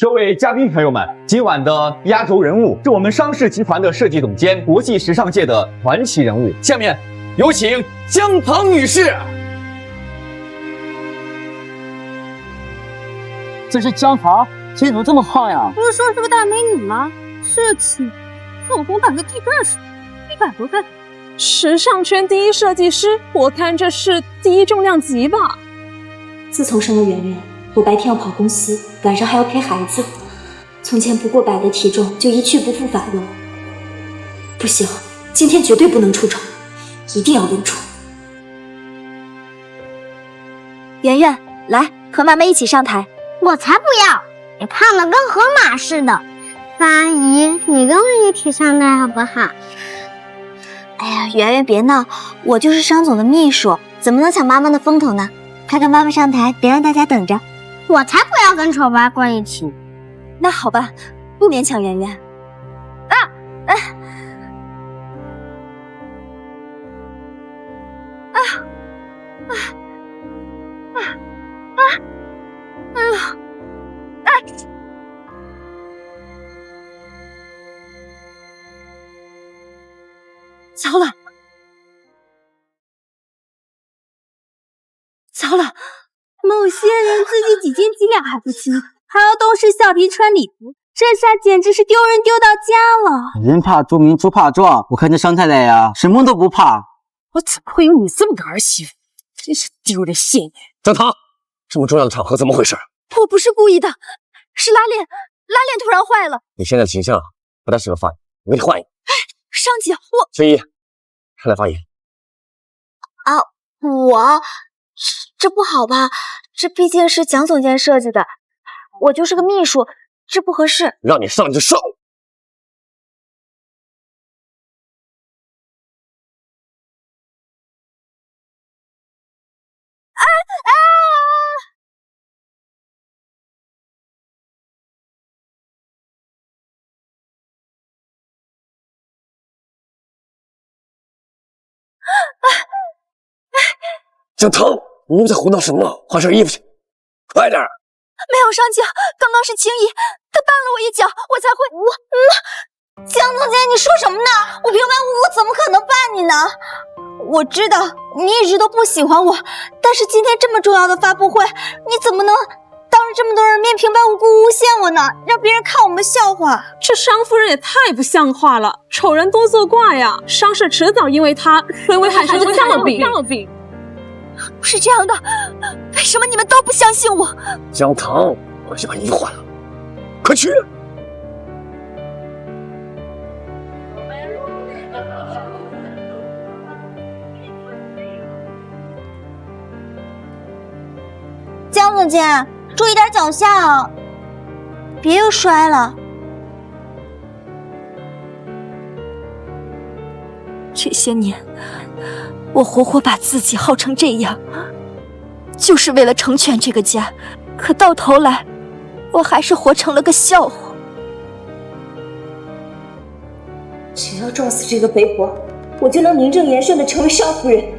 各位嘉宾朋友们，今晚的压轴人物是我们商事集团的设计总监，国际时尚界的传奇人物。下面有请姜糖女士。这是姜糖，今天怎么这么胖呀？不是说是个大美女吗？设计做工大哥地段数，100多分。时尚圈第一设计师，我看这是第一重量级吧。自从生了圆圆，我白天要跑公司，晚上还要陪孩子。从前不过100的体重就一去不复返了。不行，今天绝对不能出丑，一定要露出。圆圆，来和妈妈一起上台。我才不要！你胖的跟河马似的。范阿姨，你跟我一起上台好不好？哎呀，圆圆别闹，我就是商总的秘书，怎么能抢妈妈的风头呢？快跟妈妈上台，别让大家等着。我才不要跟丑八怪一起。那好吧，不勉强圆圆。糟了，糟了！某些人自己几斤几两还不清，还要东施效颦穿礼服，这下简直是丢人丢到家了。人怕猪名，猪怕壮。我看这上台来呀，什么都不怕。我怎么会有你这么个儿媳妇？真是丢人现眼！姜糖，这么重要的场合怎么回事？我不是故意的，是拉链突然坏了。你现在的形象不太适合发言，我给你换一个。上姐，我青衣，上来发言。我这不好吧？这毕竟是蒋总监设计的，我就是个秘书，这不合适。让你上你就上。姜糖，你又在胡闹什么？换身衣服去，快点！没有，上姐，刚刚是青衣，她绊了我一脚，我才会。蒋总监，你说什么呢？我平白无故怎么可能绊你呢？我知道你一直都不喜欢我，但是今天这么重要的发布会，你怎么能当着这么多人面平白无故诬陷我呢？让别人看我们笑话。这商夫人也太不像话了，丑人多作怪呀！商社迟早因为她沦为海上的笑柄。不是这样的，为什么你们都不相信我？姜糖，我去把衣服换了，快去！姜总监，注意点脚下啊，别又摔了。这些年，我活活把自己耗成这样，就是为了成全这个家，可到头来，我还是活成了个笑话。只要撞死这个肥婆，我就能名正言顺的成为少夫人。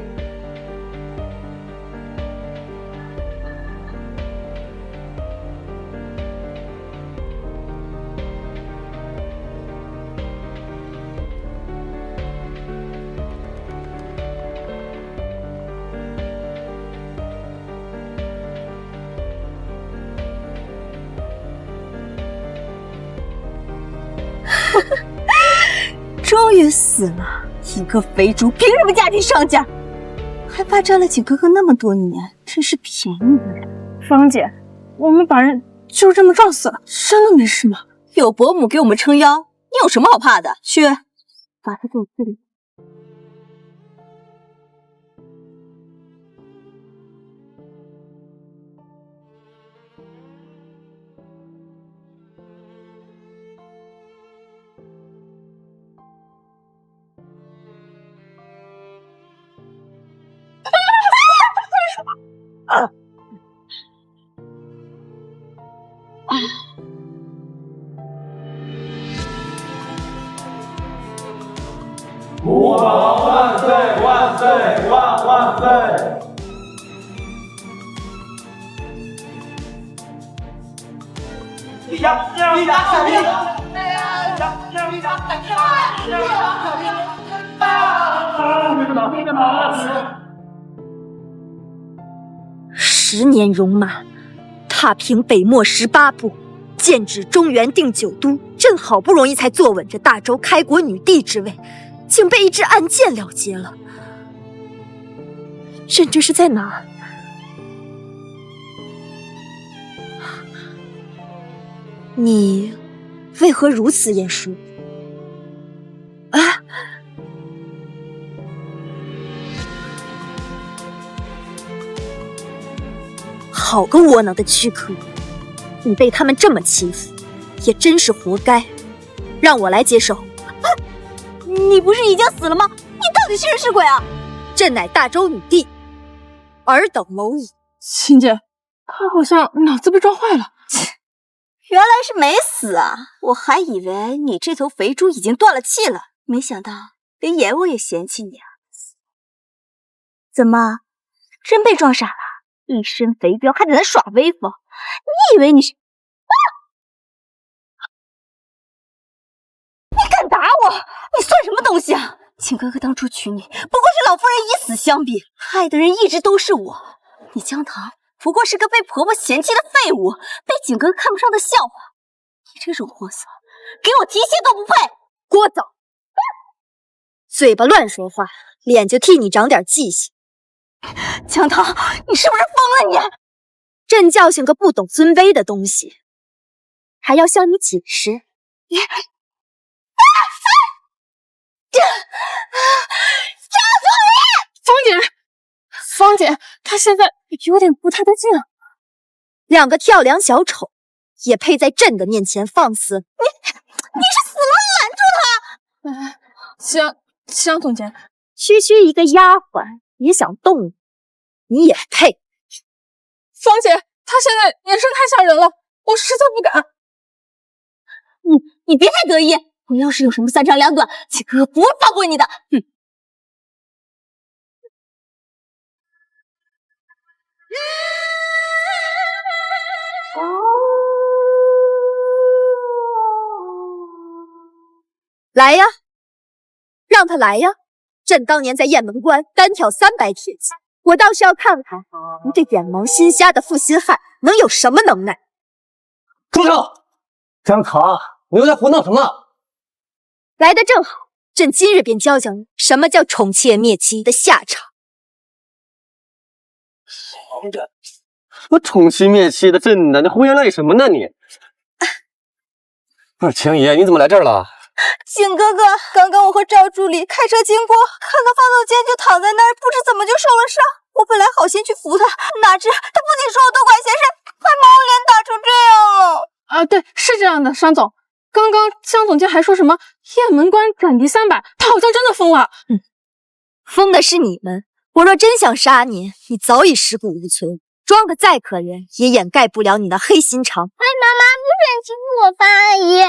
终于死了一个肥猪，凭什么嫁进商家？还霸占了景哥哥那么多年，真是便宜的人。芳姐，我们把人就这么撞死了，真的没事吗？有伯母给我们撑腰，你有什么好怕的？去，把他给我治理。吾皇万岁万岁万岁！ 10年戎马，踏平北漠18部，剑指中原定9都，朕好不容易才坐稳这大周开国女帝之位，竟被一支暗箭了结了。朕这是在哪？你为何如此眼熟？啊！好个窝囊的躯壳！你被他们这么欺负，也真是活该。让我来接手。你不是已经死了吗？你到底是人是鬼啊？朕乃大周女帝，尔等谋误。亲姐，他好像脑子被撞坏了。原来是没死啊！我还以为你这头肥猪已经断了气了，没想到连阎王也嫌弃你啊！怎么，真被撞傻了？一身肥膘还在那耍威风？你以为你是？你敢打我？你算什么东西啊！景哥哥当初娶你，不过是老夫人以死相逼，害的人一直都是我。你姜糖不过是个被婆婆嫌弃的废物，被景哥看不上的笑话。你这种货色，给我提鞋都不配！聒噪！嘴巴乱说话，脸就替你长点记性。姜糖，你是不是疯了你？朕教训个不懂尊卑的东西，还要向你解释？芳姐，她现在有点不太对劲啊。两个跳梁小丑也配在朕的面前放肆？你是死了拦住他！江总监，区区一个丫鬟也想动你也配？芳姐，她现在眼神太吓人了，我实在不敢。你别太得意，我要是有什么三长两短，景哥不会放过你的。哼！来呀，让他来呀！朕当年在雁门关单挑300铁骑，我倒是要看看你这眼盲心瞎的负心汉能有什么能耐。住手！姜糖，你又在胡闹什么？来得正好，朕今日便教教你什么叫宠妾灭妻的下场。什么宠妻灭妻的，朕的，你胡言乱语什么呢你？不是青姨，你怎么来这儿了？景哥哥，刚刚我和赵助理开车经过，看到方总监就躺在那儿，不知怎么就受了伤。我本来好心去扶他，哪知他不仅说我多管闲事，还把我脸打成这样了。啊，对，是这样的，商总。刚刚江总监还说什么雁门关斩敌300，他好像真的疯了。疯的是你们。我若真想杀你，你早已尸骨无存。装的再可人，也掩盖不了你那黑心肠。哎，妈妈不准欺负我方阿姨！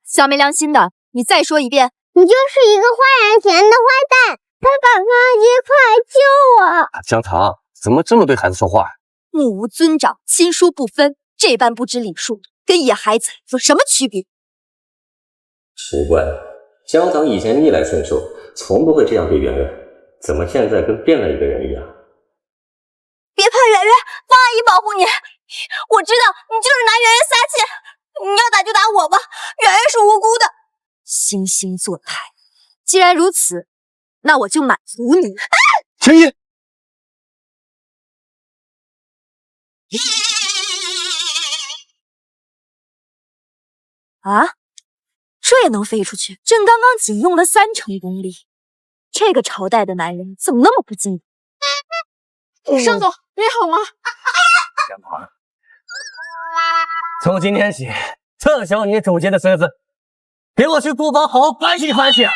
小没良心的，你再说一遍。你就是一个花言巧语的坏蛋！爸爸方阿姨，快来救我！姜糖，怎么这么对孩子说话？目无尊长，亲疏不分，这般不知礼数，跟野孩子有什么区别？奇怪，姜糖以前逆来顺受，从不会这样对圆圆，怎么现在跟变了一个人一样？别怕圆圆，方阿姨保护你。我知道你就是拿圆圆撒气，你要打就打我吧，圆圆是无辜的。惺惺作态，既然如此，那我就满足你。青衣，啊，这也能飞出去？朕刚刚仅用了3成功力，这个朝代的男人怎么那么不经理？商总，你好吗？姜糖，从今天起，特小你总监的孙子，给我去库房好好反省反省。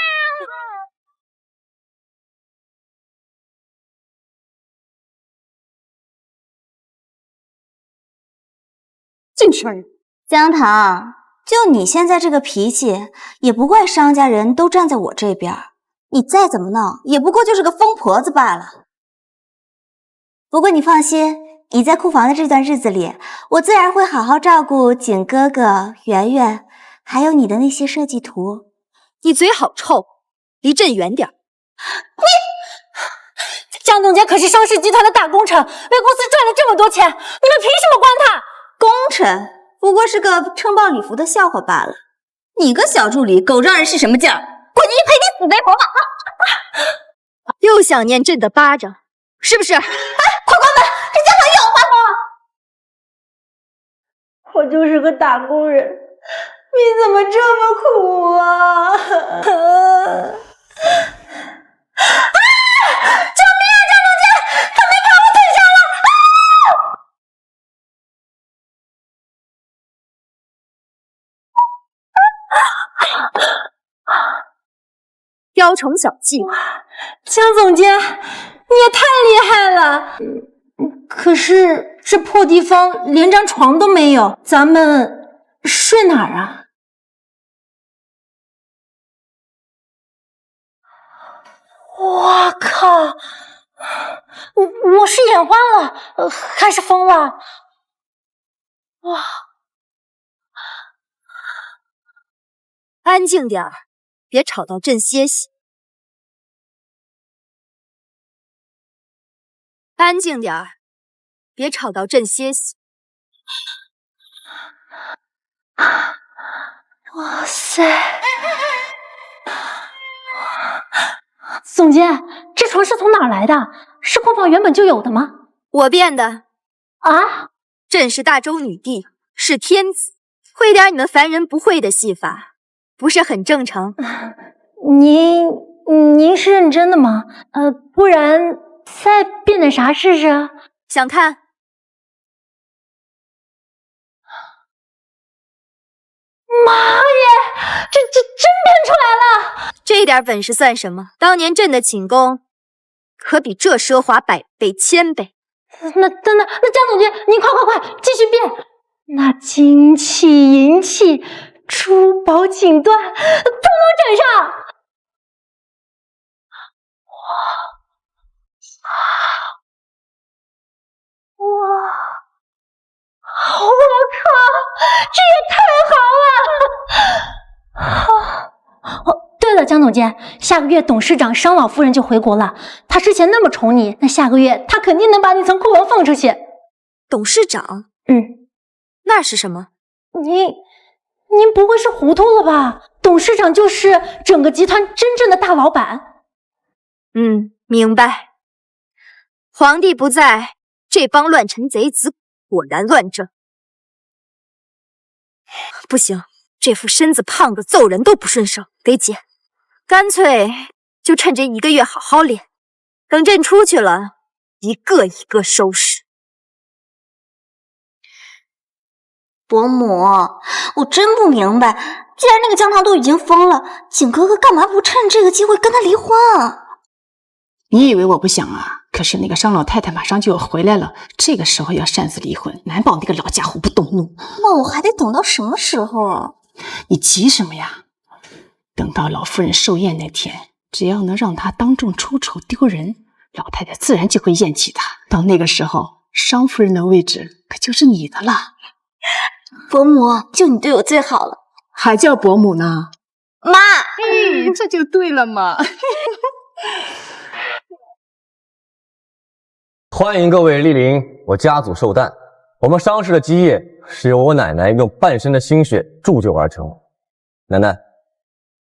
净吃人！姜糖，就你现在这个脾气，也不怪商家人都站在我这边。你再怎么闹，也不过就是个疯婆子罢了。不过你放心，你在库房的这段日子里，我自然会好好照顾景哥哥、圆圆，还有你的那些设计图。你嘴好臭，离朕远点。江总监可是商氏集团的大功臣，为公司赚了这么多钱，你们凭什么关他？功臣不过是个称暴礼服的笑话罢了。你个小助理，狗仗人势什么劲儿？滚进去陪你死贼婆吧！又想念朕的巴掌，是不是？哎，快关门！这江堂又发疯了。我就是个打工人，你怎么这么苦啊？救命啊，张总监！他们把我推下了！雕虫小技，江总监，你也太厉害了！可是这破地方连张床都没有，咱们睡哪儿啊？我靠！我是眼花了，还是疯了？哇！安静点儿，别吵到朕歇息。安静点儿，别吵到朕歇息。哇塞！总监，这床是从哪儿来的？是库房原本就有的吗？我变的。啊？朕是大周女帝，是天子，会点你们凡人不会的戏法，不是很正常？您是认真的吗？不然再变点啥试试？想看？妈耶，这真变出来了！这点本事算什么？当年朕的寝宫可比这奢华100倍、1000倍。那江总监，您快继续变！那金器、银器、珠宝、锦缎，通通整上！哇！我靠，这也太好了！哦，对了，江总监，下个月董事长商老夫人就回国了。她之前那么宠你，那下个月她肯定能把你从库房放出去。董事长？那是什么？您不会是糊涂了吧？董事长就是整个集团真正的大老板。明白。皇帝不在，这帮乱臣贼子果然乱政。不行，这副身子胖的揍人都不顺手，得减。干脆就趁这1个月好好练，等朕出去了，一个一个收拾。伯母，我真不明白，既然那个江棠都已经疯了，景哥哥干嘛不趁这个机会跟他离婚啊？你以为我不想啊？可是那个商老太太马上就要回来了，这个时候要擅自离婚，难保那个老家伙不动怒。那我还得等到什么时候啊？你急什么呀？等到老夫人寿宴那天，只要能让她当众出丑丢人，老太太自然就会厌弃她。到那个时候，商夫人的位置可就是你的了。伯母，就你对我最好了，还叫伯母呢？妈，这就对了嘛。欢迎各位莅临我家族寿诞。我们商氏的基业是由我奶奶用半生的心血铸就而成。奶奶，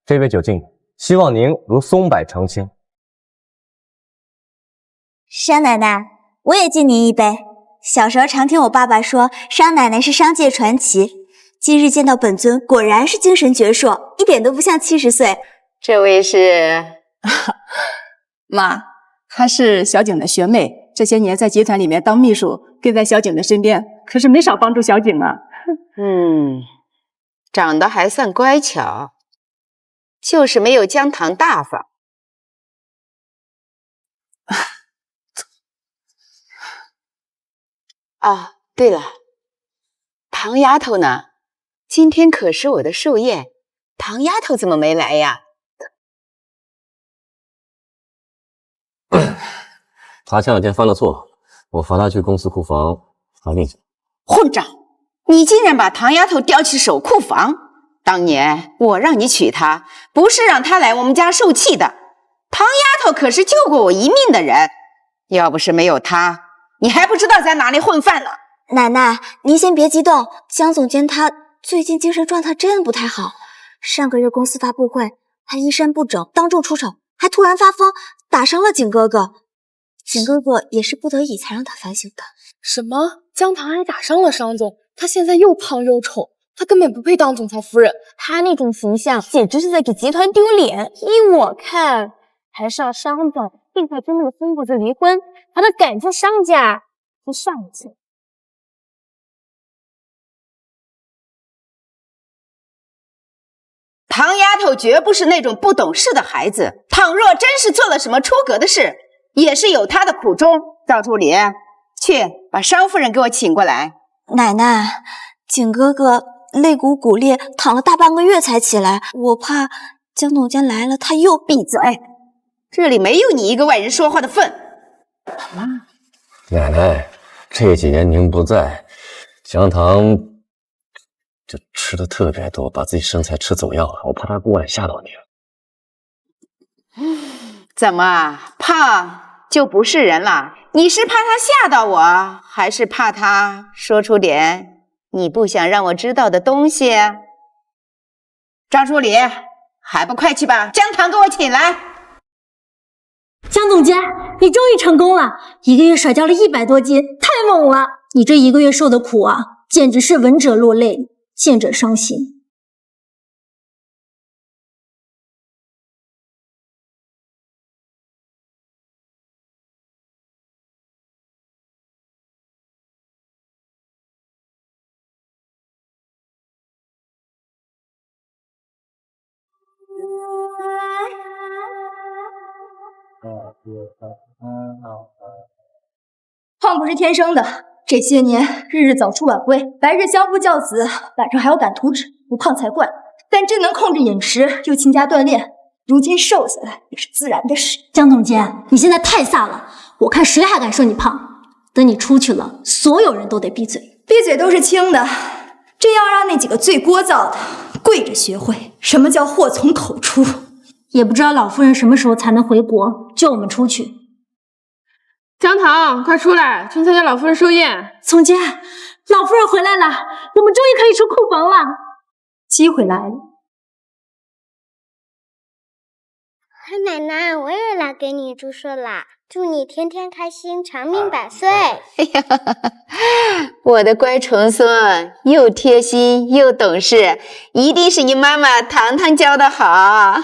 这杯酒敬你，希望您如松柏长青。商奶奶，我也敬您一杯。小时候常听我爸爸说，商奶奶是商界传奇。今日见到本尊，果然是精神矍铄，一点都不像70岁。这位是妈，她是小景的学妹，这些年在集团里面当秘书，跟在小景的身边，可是没少帮助小景啊。长得还算乖巧，就是没有姜糖大方。哦，对了，唐丫头呢？今天可是我的寿宴，唐丫头怎么没来呀？她前2天犯了错，我罚他去公司库房罚定去。混账！你竟然把唐丫头调去守库房！当年我让你娶她，不是让她来我们家受气的。唐丫头可是救过我一命的人，要不是没有她，你还不知道在哪里混饭呢。奶奶，您先别激动，江总监他最近精神状态真不太好。上个月公司发布会，他衣衫不整，当众出丑，还突然发疯，打伤了景哥哥。景哥哥也是不得已才让他反省的。什么？江棠还打伤了商总？他现在又胖又丑，他根本不配当总裁夫人。他那种形象简直是在给集团丢脸。依我看，还是让商总尽快跟那个疯婆子离婚，把他赶出商家。就上一次。唐丫头绝不是那种不懂事的孩子，倘若真是做了什么出格的事，也是有她的苦衷。赵助理，去把商夫人给我请过来。奶奶，景哥哥肋骨骨裂，躺了大半个月才起来，我怕江总监来了他又闭嘴！这里没有你一个外人说话的份。妈，奶奶，这几年您不在，江棠就吃的特别多，把自己身材吃走样了，我怕她过来吓到你了。怎么胖就不是人了？你是怕他吓到我，还是怕他说出点你不想让我知道的东西？张助理，还不快去把江棠给我请来！江总监，你终于成功了！1个月甩掉了100多斤，太猛了！你这1个月受的苦啊，简直是闻者落泪，见者伤心。胖不是天生的，这些年日日早出晚归，白日相夫教子，晚上还要赶图纸，不胖才怪。但真能控制饮食又勤加锻炼，如今瘦下来也是自然的事。江总监，你现在太飒了，我看谁还敢说你胖？等你出去了，所有人都得闭嘴。闭嘴都是轻的，这要让那几个最聒噪的跪着学会什么叫祸从口出。也不知道老夫人什么时候才能回国，救我们出去。江棠，快出来，去参加老夫人寿宴。总监，老夫人回来了，我们终于可以出库房了。机会来了。奶奶，我也来给你祝寿啦！祝你天天开心，长命百岁！哎呀，我的乖重孙，又贴心又懂事，一定是你妈妈糖糖教的好。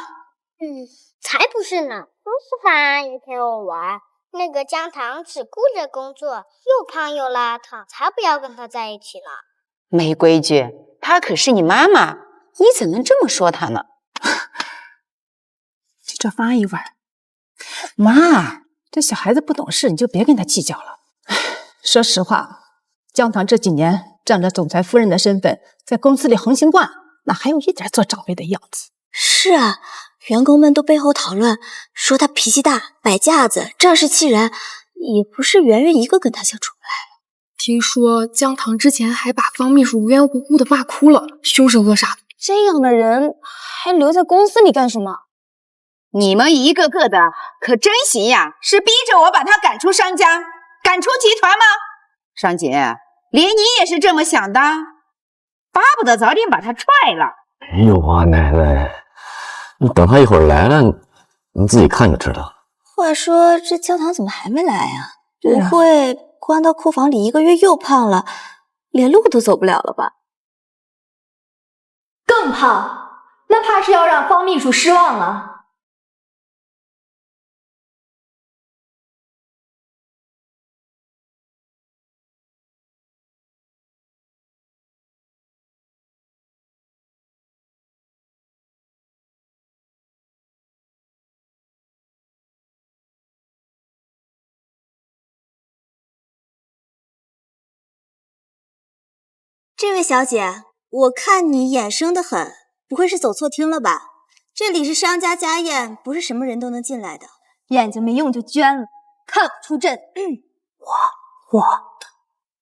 才不是呢！公司反而也陪我玩。那个江棠只顾着工作，又胖又邋遢，才不要跟他在一起呢。没规矩，她可是你妈妈，你怎能这么说她呢？就这发一碗。妈，这小孩子不懂事，你就别跟他计较了。说实话，江棠这几年仗着总裁夫人的身份，在公司里横行惯，哪还有一点做长辈的样子？是啊，员工们都背后讨论，说他脾气大、摆架子、仗势欺人，也不是圆圆一个跟他相处不来。听说江棠之前还把方秘书无缘无故的骂哭了，凶神恶煞的。这样的人还留在公司里干什么？你们一个个的可真行呀！是逼着我把他赶出商家，赶出集团吗？商姐，连你也是这么想的？巴不得早点把他踹了。没有啊，奶奶，你等他一会儿来了，你自己看就知道。话说这江棠怎么还没来呀？不会关到库房里1个月又胖了，连路都走不了了吧？更胖，那怕是要让方秘书失望了。这位小姐，我看你眼生得很，不会是走错厅了吧？这里是商家家宴，不是什么人都能进来的。眼睛没用就捐了，看我出阵。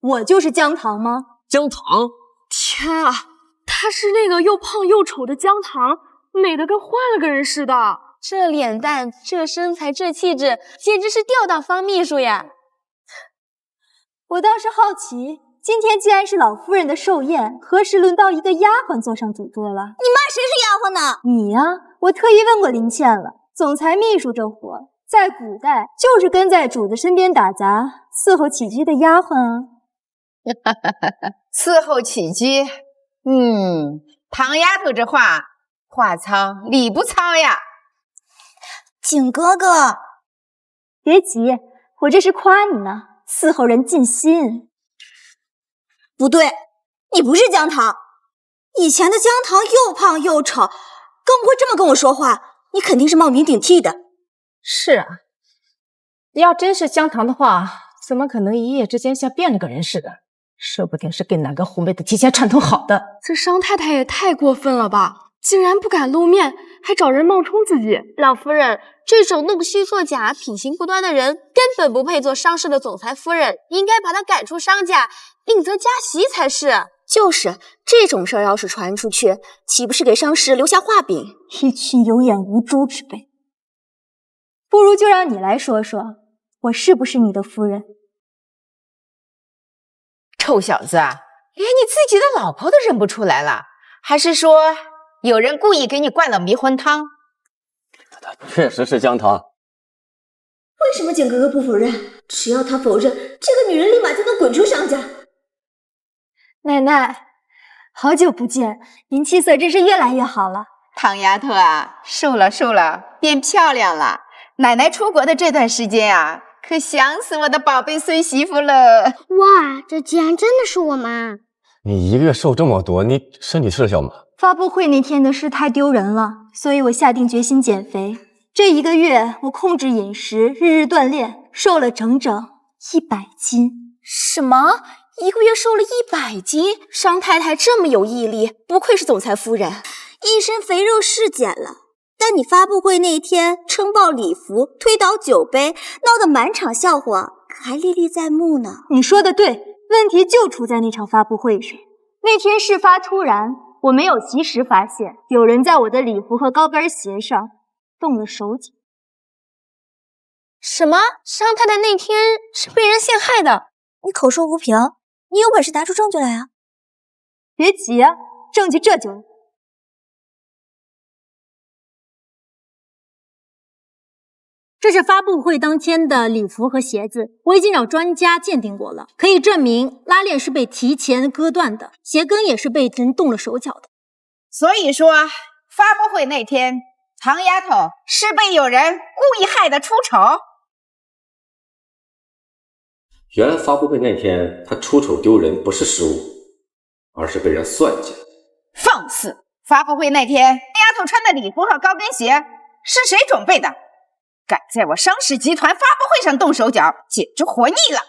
我就是姜糖吗？姜糖？天啊，他是那个又胖又丑的姜糖，美得跟换了个人似的。这脸蛋，这身材，这气质，简直是吊打方秘书呀！我倒是好奇，今天既然是老夫人的寿宴，何时轮到一个丫鬟坐上主桌了？你骂谁是丫鬟呢？你呀，我特意问过林倩了，总裁秘书这活，在古代就是跟在主子身边打杂，伺候起居的丫鬟啊。伺候起居，唐丫头这话糙理不糙呀。景哥哥，别急，我这是夸你呢，伺候人尽心。不对，你不是姜糖，以前的姜糖又胖又丑，更不会这么跟我说话。你肯定是冒名顶替的。是啊，要真是姜糖的话，怎么可能一夜之间像变了个人似的？说不定是跟哪个狐媚的提前串通好的。这商太太也太过分了吧！竟然不敢露面，还找人冒充自己。老夫人，这种弄虚作假、品行不端的人，根本不配做商氏的总裁夫人，应该把他赶出商家，另择佳媳才是。就是这种事儿，要是传出去，岂不是给商氏留下画饼？一群有眼无珠之辈。不如就让你来说说，我是不是你的夫人？臭小子，连你自己的老婆都认不出来了，还是说有人故意给你灌了迷魂汤？确实是姜糖。为什么简哥哥不否认？只要他否认，这个女人立马就能滚出商家。奶奶，好久不见，您气色真是越来越好了。唐丫头啊，瘦了，变漂亮了。奶奶出国的这段时间啊，可想死我的宝贝孙媳妇了。哇，这竟然真的是我妈！你一个月瘦这么多，你身体吃得消吗？发布会那天的事太丢人了，所以我下定决心减肥。这1个月，我控制饮食，日日锻炼，瘦了整整100斤。什么？1个月瘦了100斤？商太太这么有毅力，不愧是总裁夫人，一身肥肉是减了。但你发布会那天撑爆礼服，推倒酒杯，闹得满场笑话，可还历历在目呢。你说的对，问题就出在那场发布会上。那天事发突然，我没有及时发现有人在我的礼服和高跟鞋上动了手脚。什么？商太太那天是被人陷害的？你口说无凭，你有本事拿出证据来啊！别急啊，证据这就有。这是发布会当天的礼服和鞋子，我已经找专家鉴定过了，可以证明拉链是被提前割断的，鞋跟也是被人动了手脚的。所以说，发布会那天，唐丫头是被有人故意害得出丑。原来发布会那天，她出丑丢人不是失误，而是被人算计了。放肆！发布会那天，丫头穿的礼服和高跟鞋是谁准备的？敢在我商氏集团发布会上动手脚，简直活腻了！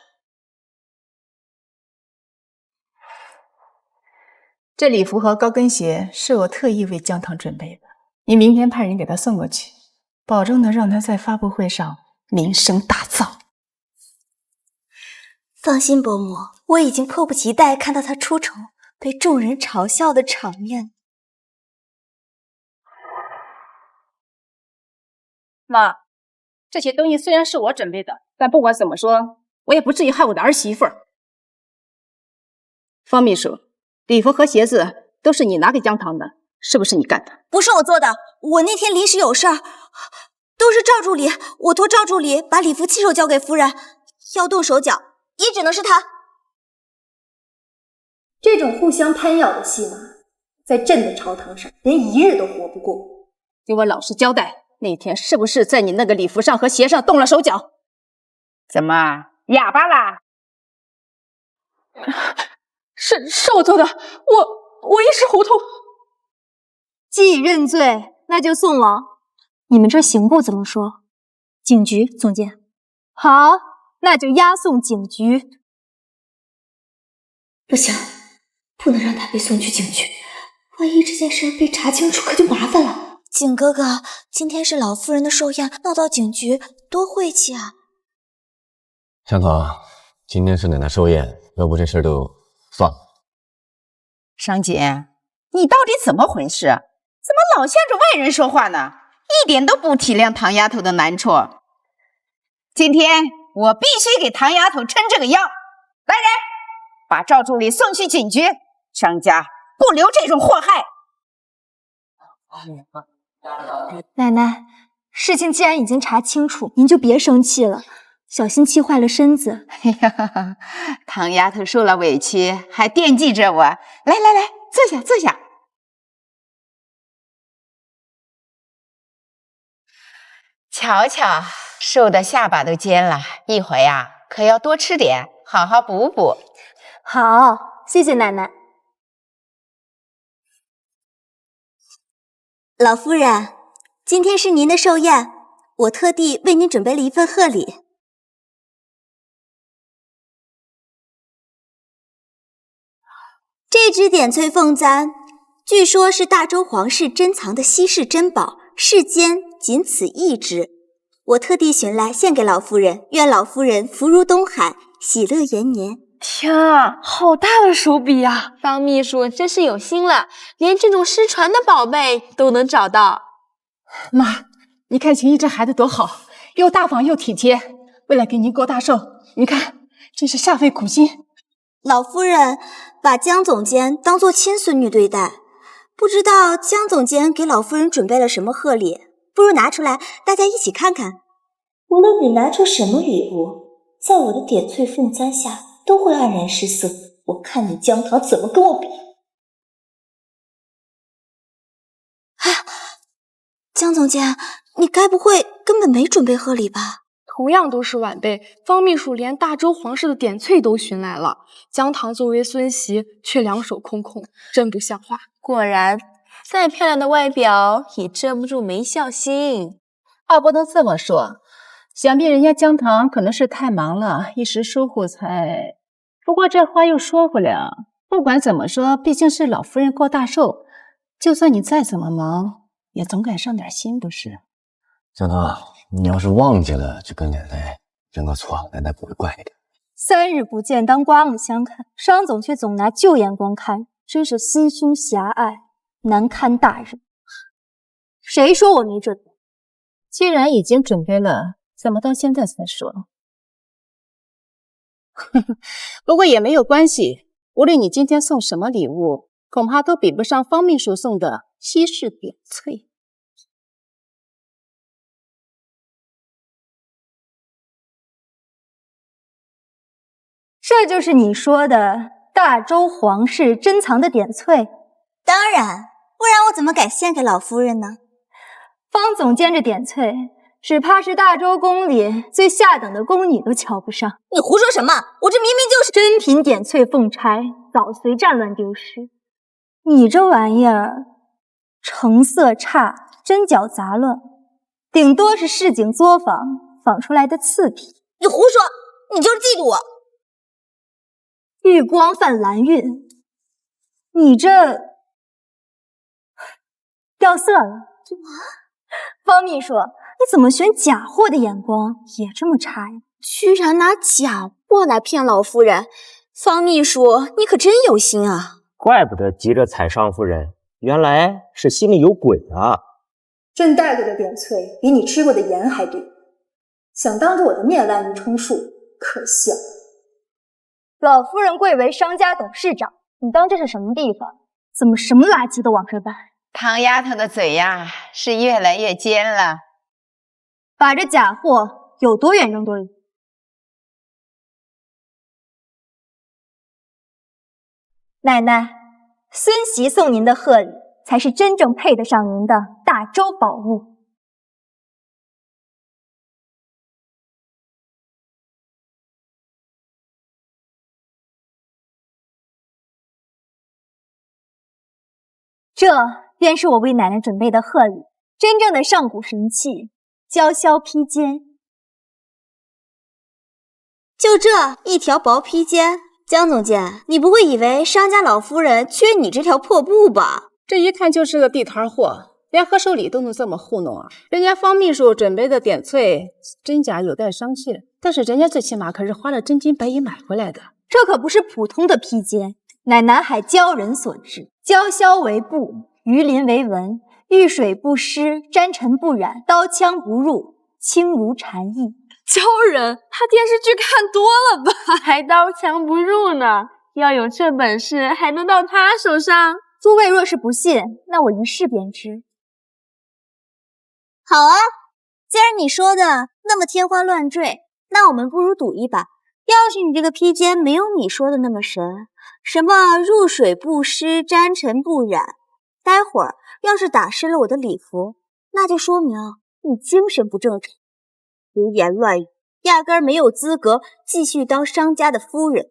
这礼服和高跟鞋是我特意为姜糖准备的，你明天派人给他送过去，保证能让他在发布会上名声大噪。放心，伯母，我已经迫不及待看到他出丑，被众人嘲笑的场面。妈，这些东西虽然是我准备的，但不管怎么说，我也不至于害我的儿媳妇儿。方秘书，礼服和鞋子都是你拿给姜糖的，是不是你干的？不是我做的，我那天临时有事儿，都是赵助理，我托赵助理把礼服亲手交给夫人，要动手脚也只能是他。这种互相攀咬的戏码，在朕的朝堂上连1日都活不过。给我老实交代，那天是不是在你那个礼服上和鞋上动了手脚？怎么哑巴啦？是我做的，我一时糊涂。既已认罪，那就送往你们这刑部怎么说？警局，总监。好，那就押送警局。不行，不能让他被送去警局，万一这件事被查清楚，可就麻烦了。景哥哥，今天是老夫人的寿宴，闹到警局多晦气啊！姜糖，今天是奶奶寿宴，要不这事儿就算了。商姐，你到底怎么回事？怎么老向着外人说话呢？一点都不体谅唐丫头的难处。今天我必须给唐丫头撑这个腰。来人，把赵助理送去警局，商家不留这种祸害。奶奶，事情既然已经查清楚，您就别生气了，小心气坏了身子。哎呀，唐丫头受了委屈，还惦记着我。来来来，坐下坐下。瞧瞧，瘦的下巴都尖了，一会呀可要多吃点，好好补补。好，谢谢奶奶。老夫人，今天是您的寿宴，我特地为您准备了一份贺礼。这只点翠凤簪，据说是大周皇室珍藏的稀世珍宝，世间仅此一只。我特地寻来献给老夫人，愿老夫人福如东海，喜乐延年。天啊，好大的手笔呀！方秘书真是有心了，连这种失传的宝贝都能找到。妈，你看秦毅这孩子多好，又大方又体贴，为了给您过大寿，你看真是煞费苦心。老夫人把江总监当作亲孙女对待，不知道江总监给老夫人准备了什么贺礼，不如拿出来大家一起看看。无论你拿出什么礼物，在我的点翠凤簪下都会黯然失色，我看你姜糖怎么跟我比。江总监，你该不会根本没准备贺礼吧？同样都是晚辈，方秘书连大周皇室的点翠都寻来了，姜糖作为孙媳却两手空空，真不像话。果然，再漂亮的外表也遮不住没孝心。话不能这么说，想必人家姜糖可能是太忙了，一时疏忽才……不过这话又说回来，不管怎么说，毕竟是老夫人过大寿，就算你再怎么忙，也总该上点心，不是？姜糖，你要是忘记了，就跟奶奶认个错，奶奶不会怪你的。3日不见，当刮目相看，商总却总拿旧眼光看，真是心胸狭隘，难堪大人。谁说我没准备？既然已经准备了，怎么到现在才说？不过也没有关系，无论你今天送什么礼物，恐怕都比不上方秘书送的稀世点翠。这就是你说的大周皇室珍藏的点翠？当然，不然我怎么敢献给老夫人呢？方总监这点翠，只怕是大周宫里最下等的宫女都瞧不上。你胡说什么？我这明明就是珍品点翠凤钗，早随战乱丢失。你这玩意儿，成色差，针脚杂乱，顶多是市井作坊仿出来的次品。你胡说，你就是嫉妒我。玉光泛蓝晕，你这掉色了。方秘书，你怎么选假货的眼光也这么差呀？居然拿假货来骗老夫人，方秘书，你可真有心啊！怪不得急着踩上夫人，原来是心里有鬼啊！朕带来的点翠比你吃过的盐还多，想当着我的面滥竽充数，可笑。老夫人贵为商家董事长，你当这是什么地方？怎么什么垃圾都往这搬？唐丫头的嘴呀，是越来越尖了。把这假货有多远扔多远。奶奶，孙媳送您的贺礼，才是真正配得上您的大周宝物。这便是我为奶奶准备的贺礼，真正的上古神器——娇绡披肩。就这一条薄披肩，江总监，你不会以为商家老夫人缺你这条破布吧？这一看就是个地摊货，连贺寿礼都能这么糊弄啊！人家方秘书准备的点翠真假有待商榷，但是人家最起码可是花了真金白银买回来的。这可不是普通的披肩，乃南海鲛人所制，鲛绡为布，鱼鳞为纹，遇水不湿，沾尘不染，刀枪不入，轻如蝉翼。鲛人，他电视剧看多了吧？还刀枪不入呢，要有这本事，还能到他手上？诸位若是不信，那我一试便知。好啊，既然你说的那么天花乱坠，那我们不如赌一把。要是你这个披肩没有你说的那么神，什么入水不湿，沾尘不染，待会儿要是打湿了我的礼服，那就说明你精神不正常，胡言乱语，压根儿没有资格继续当商家的夫人。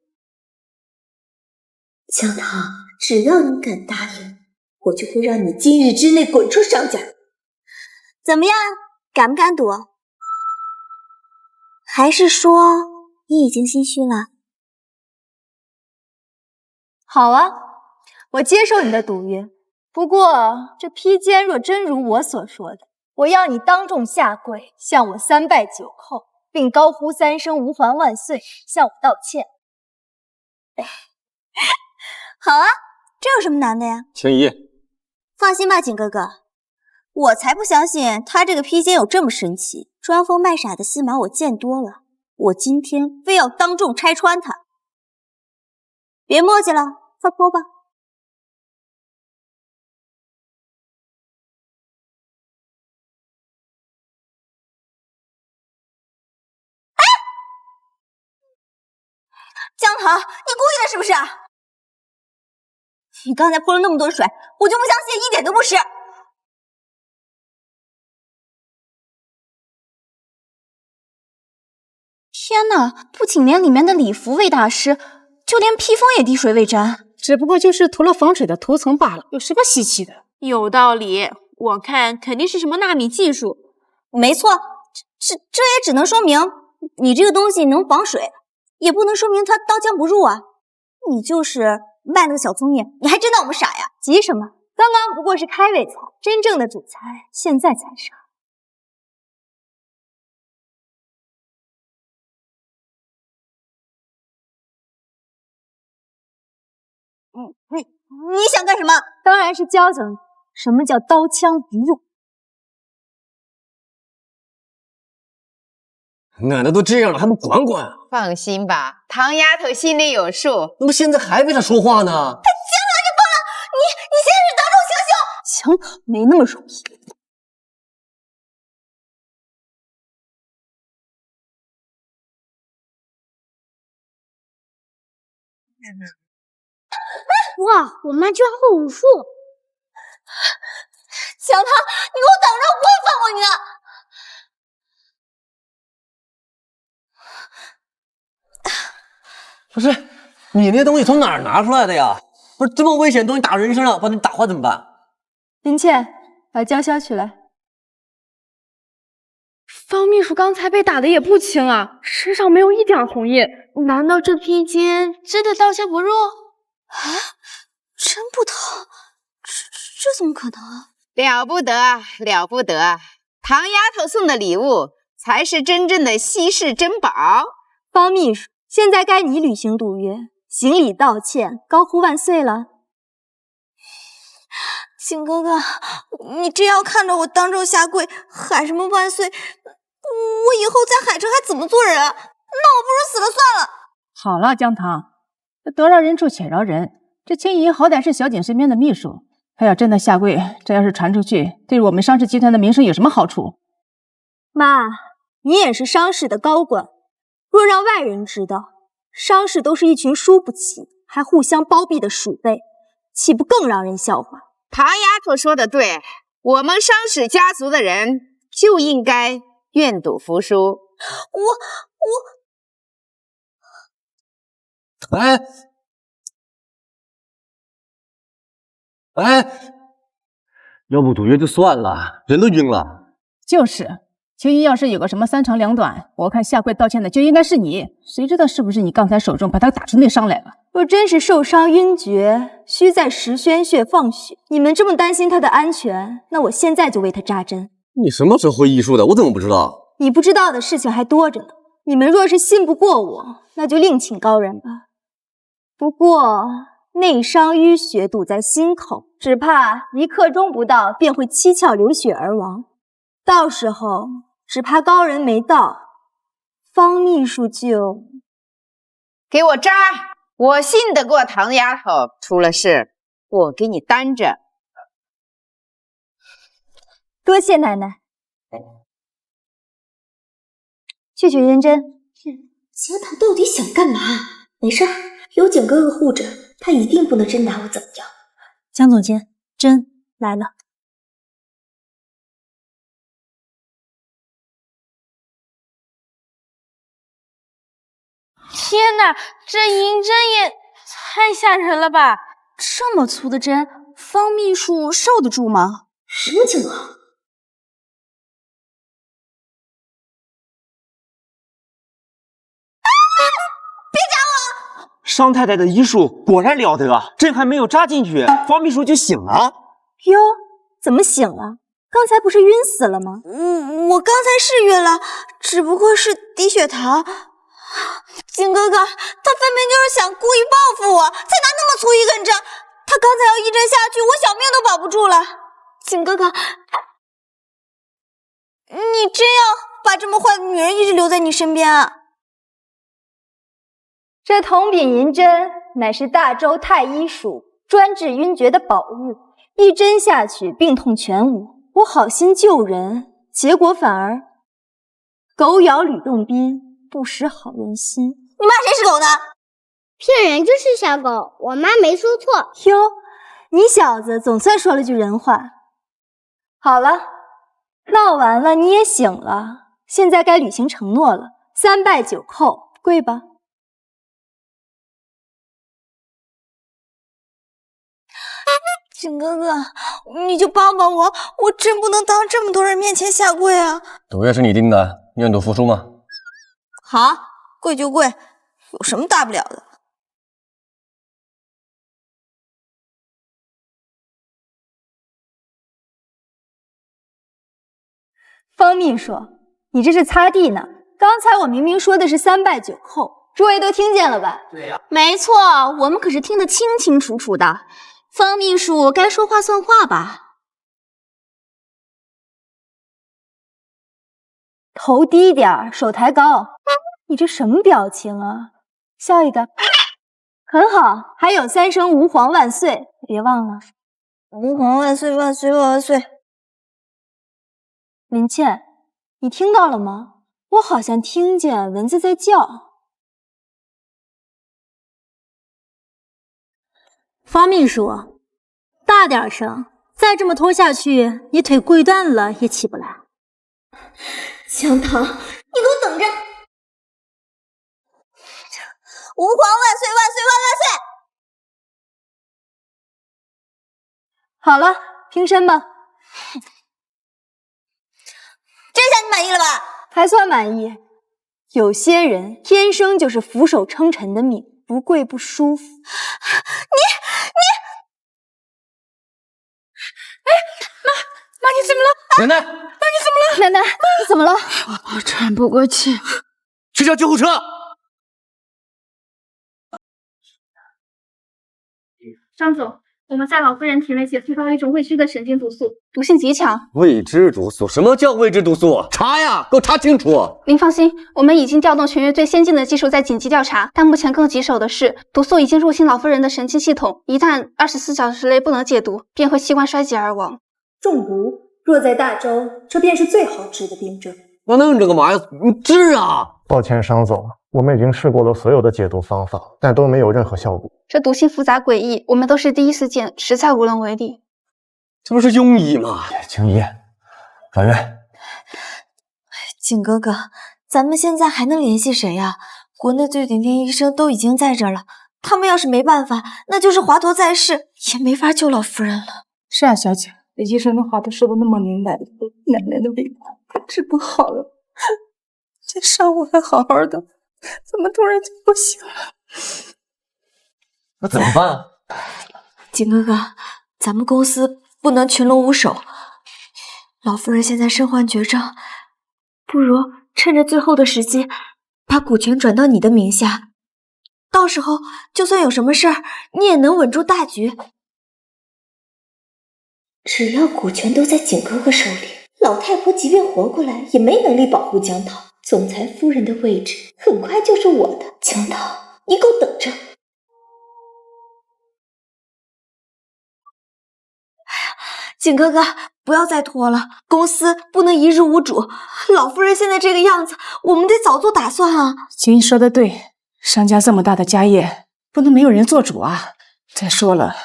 江棠，只要你敢答应，我就会让你今日之内滚出商家。怎么样，敢不敢赌？还是说你已经心虚了？好啊，我接受你的赌约。不过这披肩若真如我所说的，我要你当众下跪，向我3拜9叩，并高呼3声吾皇万岁，向我道歉。好啊，这有什么难的呀？青姨，放心吧，景哥哥，我才不相信他这个披肩有这么神奇，装疯卖傻的戏码我见多了，我今天非要当众拆穿他。别墨迹了，快脱吧。江棠，你故意的是不是？你刚才泼了那么多水，我就不相信一点都不湿。天哪，不仅连里面的礼服未打湿，就连披风也滴水未沾。只不过就是涂了防水的涂层罢了，有什么稀奇的？有道理，我看肯定是什么纳米技术。没错，这也只能说明你这个东西能防水，也不能说明它刀枪不入啊。你就是卖了个小聪明，你还真当我们傻呀？急什么？刚刚不过是开胃菜，真正的主菜现在才上。你想干什么？当然是教教你什么叫刀枪不入。奶奶都这样了，还不管管啊？放心吧，唐丫头心里有数。那么现在还为他说话呢？江棠，你疯了！你现在是当众行凶！行，没那么容易。哇，我妈居然会武术！江棠，你给我等着，我不会放过你的！不是，你那东西从哪儿拿出来的呀？不是这么危险的东西打人身上，把你打坏怎么办？林倩，把江潇取来。方秘书刚才被打的也不轻啊，身上没有一点红印。难道这披肩真的刀枪不入？啊，真不疼？这怎么可能啊？了不得，了不得！唐丫头送的礼物才是真正的稀世珍宝。方秘书，现在该你履行赌约，行礼道歉，高呼万岁了。景哥哥，你这样看着我当众下跪，喊什么万岁？我以后在海城还怎么做人啊？那我不如死了算了。好了，江棠，得饶人处且饶人。这青姨好歹是小景身边的秘书，她要真的下跪，这要是传出去，对我们商氏集团的名声有什么好处？妈，你也是商氏的高管，若让外人知道，商氏都是一群输不起还互相包庇的鼠辈，岂不更让人笑话？唐丫头说的对，我们商氏家族的人就应该愿赌服输。要不赌约就算了，人都晕了。就是，青姨要是有个什么3长2短，我看下跪道歉的就应该是你。谁知道是不是你刚才手中把他打出内伤来了？若真是受伤晕厥，需在石宣穴放血。你们这么担心他的安全，那我现在就为他扎针。你什么时候会医术的？我怎么不知道？你不知道的事情还多着呢。你们若是信不过我，那就另请高人吧。不过内伤淤血堵在心口，只怕1刻钟不到便会七窍流血而亡。到时候只怕高人没到，方秘书就……给我扎！我信得过唐丫头，出了事我给你担着。多谢奶奶。去取银针。江棠到底想干嘛？没事儿，有景哥哥护着，他一定不能真拿我怎么样。江总监，针来了。天哪，这银针也太吓人了吧！这么粗的针，方秘书受得住吗？什么情况？商太太的医术果然了得，针还没有扎进去，方秘书就醒了。哟，怎么醒了？刚才不是晕死了吗？我刚才是晕了，只不过是低血糖。景哥哥，他分明就是想故意报复我，才拿那么粗一根针。他刚才要一针下去，我小命都保不住了。景哥哥，你真要把这么坏的女人一直留在你身边啊？这铜柄银针乃是大周太医署专治晕厥的宝物，一针下去，病痛全无。我好心救人，结果反而狗咬吕洞宾，不识好人心。你骂谁是狗呢？骗人就是小狗，我妈没说错。哟，你小子总算说了句人话。好了，闹完了，你也醒了，现在该履行承诺了。3拜9叩，跪吧。景哥哥，你就帮帮我，我真不能当这么多人面前下跪啊！赌约是你定的，愿赌服输吗？好，跪就跪，有什么大不了的？方秘书，你这是擦地呢？刚才我明明说的是3拜9叩，诸位都听见了吧？对呀，没错，我们可是听得清清楚楚的。方秘书该说话算话吧？头低点，手抬高。你这什么表情啊？笑一个，很好。还有3声吾皇万岁，别忘了。吾皇万岁万岁万岁！林倩，你听到了吗？我好像听见蚊子在叫。方秘书，大点声，再这么拖下去，你腿跪断了也起不来。江棠，你给我等着！吾皇万岁万岁万万岁！好了，平身吧。这下你满意了吧？还算满意。有些人天生就是俯首称臣的命，不跪不舒服。妈，你怎么了？奶奶，妈，你怎么了？奶奶，你怎么了？我喘不过气。去叫救护车！张总，我们在老夫人体内检测到一种未知的神经毒素，毒性极强。未知毒素？什么叫未知毒素？查呀，给我查清楚！您放心，我们已经调动全院最先进的技术在紧急调查，但目前更棘手的是，毒素已经入侵老夫人的神经系统，一旦24小时内不能解毒，便会器官衰竭而亡。中毒若在大周，这便是最好治的病症。那弄这干嘛呀？你治啊！抱歉，商总，我们已经试过了所有的解毒方法，但都没有任何效果。这毒性复杂诡异，我们都是第一次见，实在无能为力。这不是庸医吗？青衣，转院。景哥哥，咱们现在还能联系谁呀？国内最顶尖医生都已经在这儿了，他们要是没办法，那就是华佗在世，也没法救老夫人了。是啊，小姐，医生的话都说的那么明白，奶奶的病快治不好了。这上午还好好的，怎么突然就不行了？那怎么办啊？景哥哥，咱们公司不能群龙无首，老夫人现在身患绝症，不如趁着最后的时机，把股权转到你的名下，到时候就算有什么事儿，你也能稳住大局。只要股权都在景哥哥手里，老太婆即便活过来，也没能力保护江桃。总裁夫人的位置很快就是我的。江桃，你给我等着！景哥哥，不要再拖了，公司不能一日无主。老夫人现在这个样子，我们得早做打算啊。青衣说的对，商家这么大的家业，不能没有人做主啊。再说了，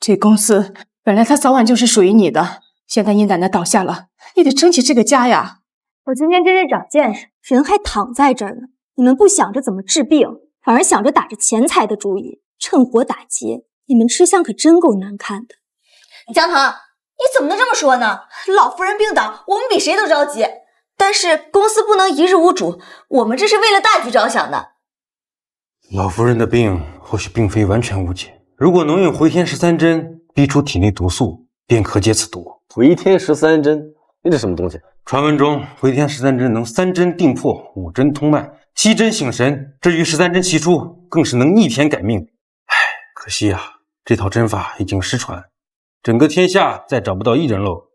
这公司本来它早晚就是属于你的，现在你奶奶倒下了，你得撑起这个家呀。我今天真是长见识，人还躺在这儿呢，你们不想着怎么治病，反而想着打着钱财的主意，趁火打劫，你们吃相可真够难看的。江腾，你怎么能这么说呢？老夫人病倒，我们比谁都着急，但是公司不能一日无主，我们这是为了大局着想的。老夫人的病或许并非完全无解，如果能用回天13针逼出体内毒素，便可解此毒。回天13针，那是什么东西？传闻中，回天13针能3针定魄，5针通脉，7针醒神。至于13针齐出，更是能逆天改命。唉，可惜啊，这套针法已经失传，整个天下再找不到一人喽。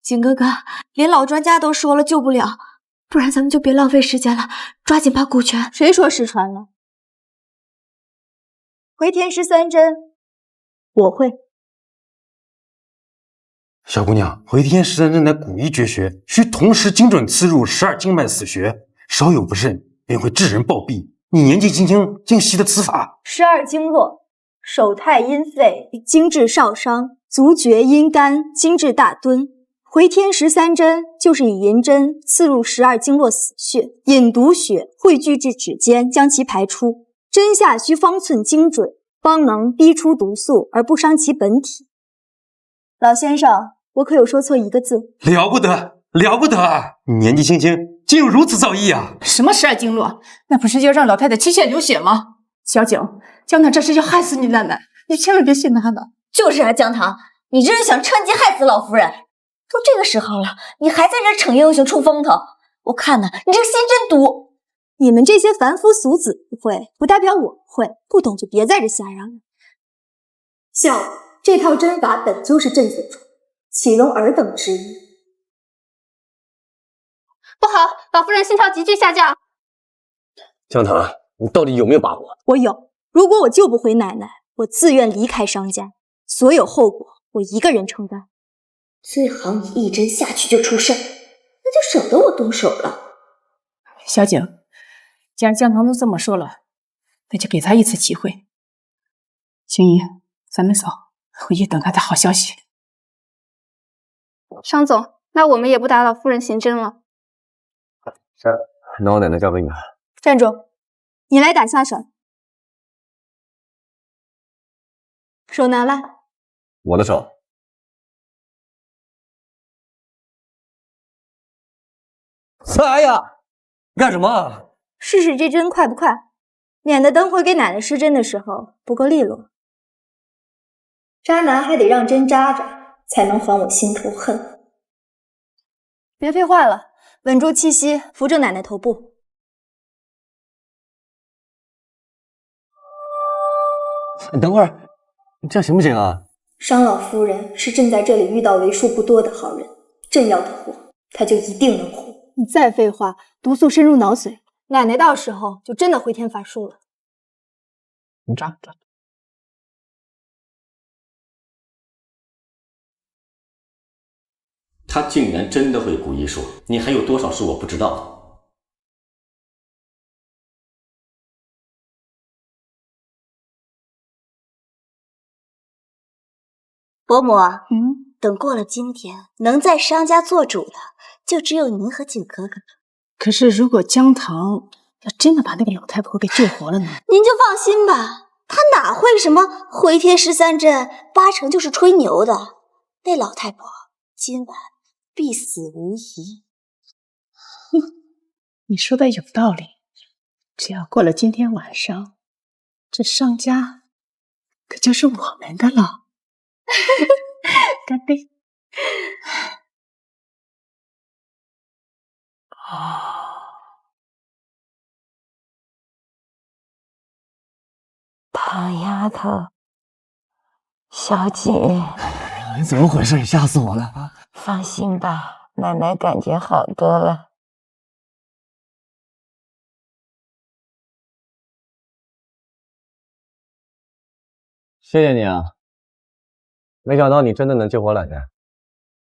景哥哥，连老专家都说了救不了，不然咱们就别浪费时间了，抓紧把股权。谁说失传了？回天13针，我会。小姑娘，回天13针乃古医绝学，需同时精准刺入12经脉死穴，稍有不慎便会致人暴毙。你年纪轻轻竟习得此法？12经络，手太阴肺，经至少商，足厥阴肝，经至大敦。回天13针就是以银针刺入12经络死穴，引毒血汇聚至指尖，将其排出。针下需方寸精准，方能逼出毒素而不伤其本体。老先生，我可有说错一个字？了不得，了不得！你年纪轻轻，竟有如此造诣啊！什么12经络？那不是要让老太太期限流血吗？小景，江棠这是要害死你奶奶，你千万别信他的。就是啊，江棠，你这是想趁机害死老夫人。都这个时候了，你还在这逞英雄出风头，我看呢，你这个心真毒。你们这些凡夫俗子不会，不代表我会，不懂就别在这瞎嚷嚷。笑，这套针法本就是朕所创，岂容尔等之意？不好，老夫人心跳急剧下降。江棠，你到底有没有把握？我有。如果我救不回奶奶，我自愿离开商家，所有后果我一个人承担。最好你一针下去就出事，那就省得我动手了。小景，既然江棠都这么说了，那就给他一次机会。青衣，咱们走，回去等他的好消息。商总，那我们也不打扰夫人行针了。是，那我奶奶交给你了。站住！你来打下手。手拿来。我的手。哎呀，干什么？试试这针快不快，免得等会给奶奶施针的时候不够利落。渣男还得让针扎着，才能还我心头恨。别废话了，稳住气息，扶正奶奶头部。你等会儿，你这样行不行啊？商老夫人是朕在这里遇到为数不多的好人，朕要她活，她就一定能活。你再废话，毒素深入脑髓，奶奶到时候就真的回天乏术了。你扎。他竟然真的会古医术，你还有多少是我不知道的？伯母，等过了今天，能在商家做主的，就只有您和景哥哥了。可是如果江棠要真的把那个老太婆给救活了呢？您就放心吧，她哪会什么回天13针，8成就是吹牛的。那老太婆今晚必死无疑。你说的有道理，只要过了今天晚上，这商家可就是我们的了。干杯！啊。唐丫头，小锦，你怎么回事？吓死我了啊！放心吧，奶奶感觉好多了。谢谢你啊，没想到你真的能救活奶奶，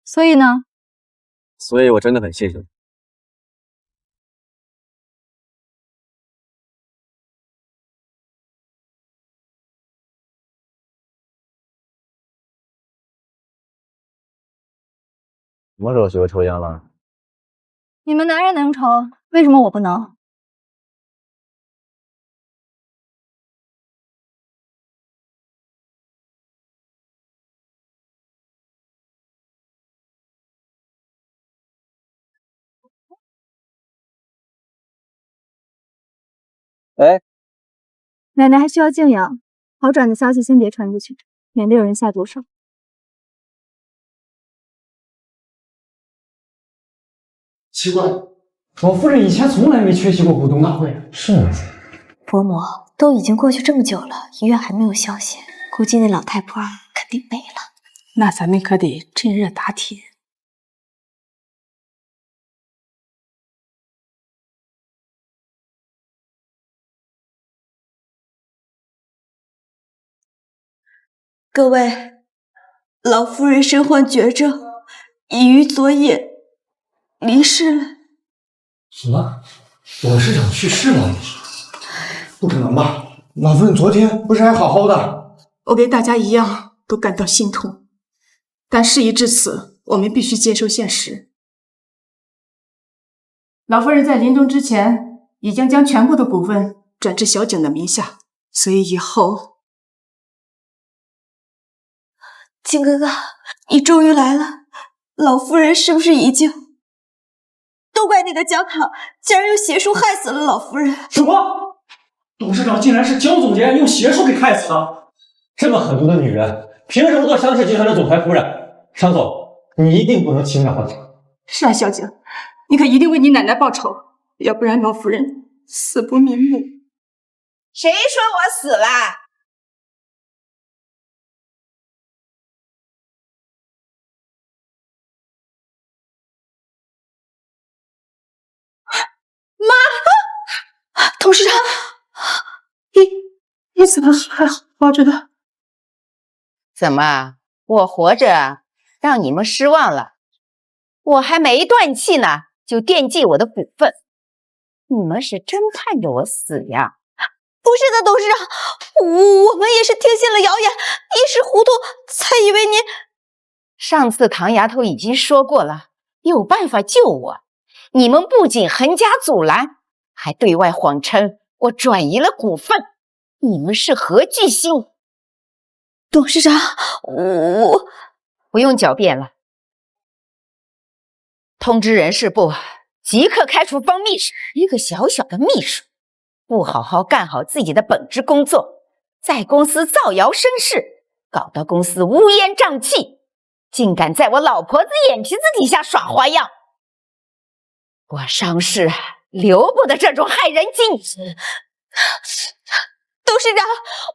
所以呢？所以我真的很谢谢你。什么时候学会抽烟了？你们男人能抽，为什么我不能？哎，奶奶还需要静养，好转的消息先别传出去，免得有人下毒手。奇怪，老夫人以前从来没缺席过股东大会。是，伯母，都已经过去这么久了，医院还没有消息，估计那老太婆肯定没了。那咱们可得趁热打铁。各位，老夫人身患绝症，已于昨夜离世了。什么？董事长去世了？不可能吧？老夫人昨天不是还好好的？我跟大家一样都感到心痛，但事已至此，我们必须接受现实。老夫人在临终之前已经将全部的股份转至小景的名下，所以以后……景哥哥，你终于来了。老夫人是不是已经……都怪那个江棠，竟然用邪术害死了老夫人！什么？董事长竟然是江总监用邪术给害死的？这么狠毒的女人，凭什么做商氏集团的总裁夫人？商总，你一定不能轻饶她。是啊，小景，你可一定为你奶奶报仇，要不然老夫人死不瞑目。谁说我死了？妈，董事长，你怎么还活着的？怎么，我活着让你们失望了？我还没断气呢，就惦记我的股份，你们是真盼着我死呀？不是的，董事长，我们也是听信了谣言，一时糊涂，才以为您……上次唐丫头已经说过了，有办法救我。你们不仅横加阻拦，还对外谎称我转移了股份，你们是何居心？董事长，我不用狡辩了，通知人事部即刻开除方秘书。一个小小的秘书，不好好干好自己的本职工作，在公司造谣生事，搞得公司乌烟瘴气，竟敢在我老婆子眼皮子底下耍花样。我商氏留不得这种害人精。董事长，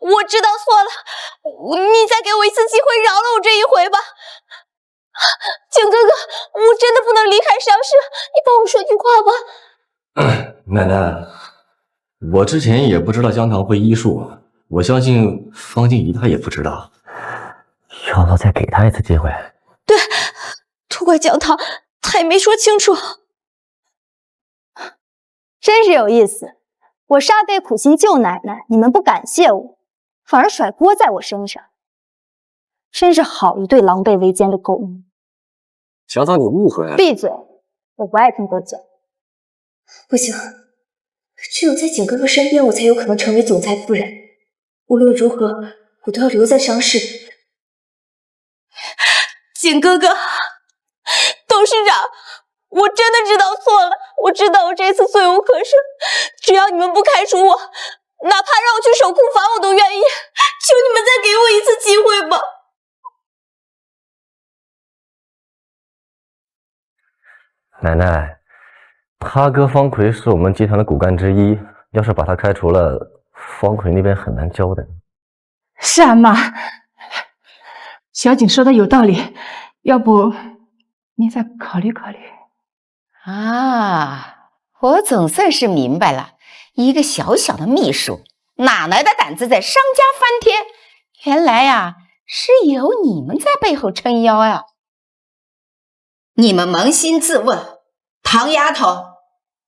我知道错了，你再给我一次机会，饶了我这一回吧。景哥哥，我真的不能离开商氏，你帮我说句话吧。奶奶，我之前也不知道江棠会医术，我相信方静怡她也不知道。要不要再给她一次机会？对，都怪江棠，她也没说清楚。真是有意思，我煞费苦心救奶奶，你们不感谢我，反而甩锅在我身上，真是好一对狼狈为奸的狗奴！江棠，你误会了。闭嘴，我不爱听多讲。不行，只有在景哥哥身边，我才有可能成为总裁夫人。无论如何，我都要留在商氏。景哥哥，董事长，我真的知道错了，我知道我这次罪无可赦，只要你们不开除我，哪怕让我去守库房我都愿意，求你们再给我一次机会吧。奶奶，他哥方奎是我们集团的骨干之一，要是把他开除了，方奎那边很难交代。是啊，妈，小景说的有道理，要不您再考虑考虑。啊，我总算是明白了，一个小小的秘书哪来的胆子在商家翻天？原来呀，是有你们在背后撑腰呀！你们扪心自问，唐丫头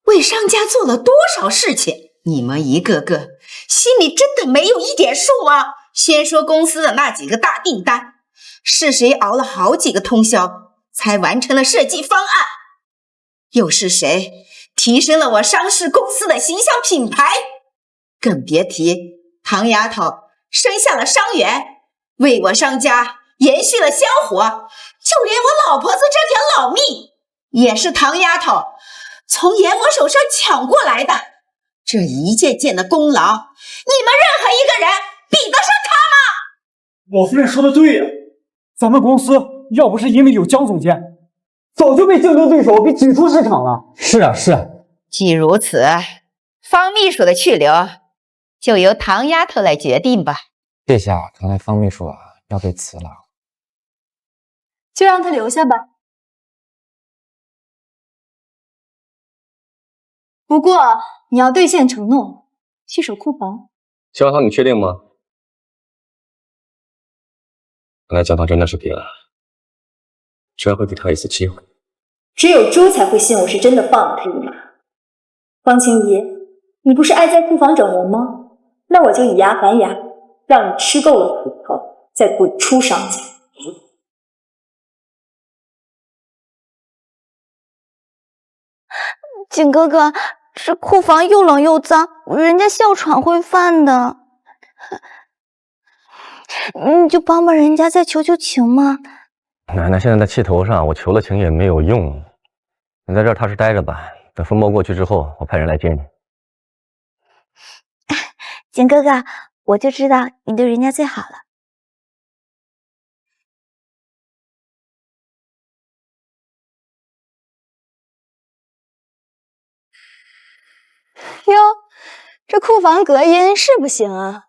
为商家做了多少事情？你们一个个心里真的没有一点数吗？先说公司的那几个大订单，是谁熬了好几个通宵才完成了设计方案？又是谁提升了我商事公司的形象品牌？更别提唐丫头生下了伤员，为我商家延续了香火，就连我老婆子这条老命也是唐丫头从阎王手上抢过来的。这一件件的功劳，你们任何一个人比得上他吗？老夫人说的对呀，咱们公司要不是因为有江总监，早就被竞争对手给挤出市场了。是啊，是啊。既如此，方秘书的去留就由唐丫头来决定吧。这下看来方秘书要被辞了。就让他留下吧。不过你要兑现承诺，去守库房。江堂，你确定吗？看来江堂真的是给了，居然会给他一次机会。只有猪才会信我是真的放了他一马。方清怡，你不是爱在库房整人吗？那我就以牙还牙，让你吃够了苦头，再滚出商家。景哥哥，这库房又冷又脏，人家哮喘会犯的。你就帮帮人家，再求求情嘛。奶奶现在在气头上，我求了情也没有用。你在这儿踏实待着吧，等风暴过去之后，我派人来接你。景哥哥，我就知道你对人家最好了。哟，这库房隔音是不行啊。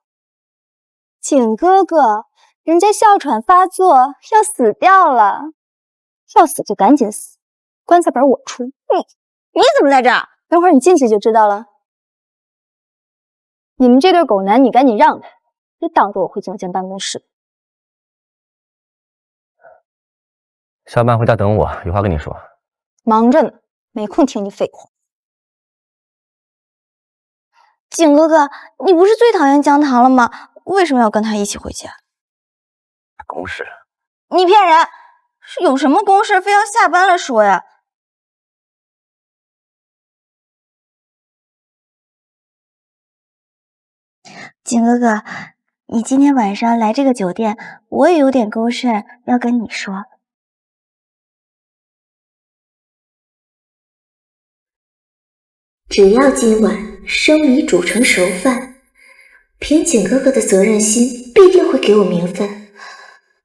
景哥哥，人家哮喘发作要死掉了，要死就赶紧死，棺材本我出。你怎么在这儿？等会儿你进去就知道了。你们这对狗男女赶紧让开，别挡着我回总监办公室。下班回家等我，有话跟你说。忙着呢，没空听你废话。景哥哥，你不是最讨厌江棠了吗？为什么要跟他一起回家？公事。你骗人！是有什么公事非要下班了说呀？景哥哥，你今天晚上来这个酒店，我也有点公事要跟你说。只要今晚生米煮成熟饭，凭景哥哥的责任心，必定会给我名分。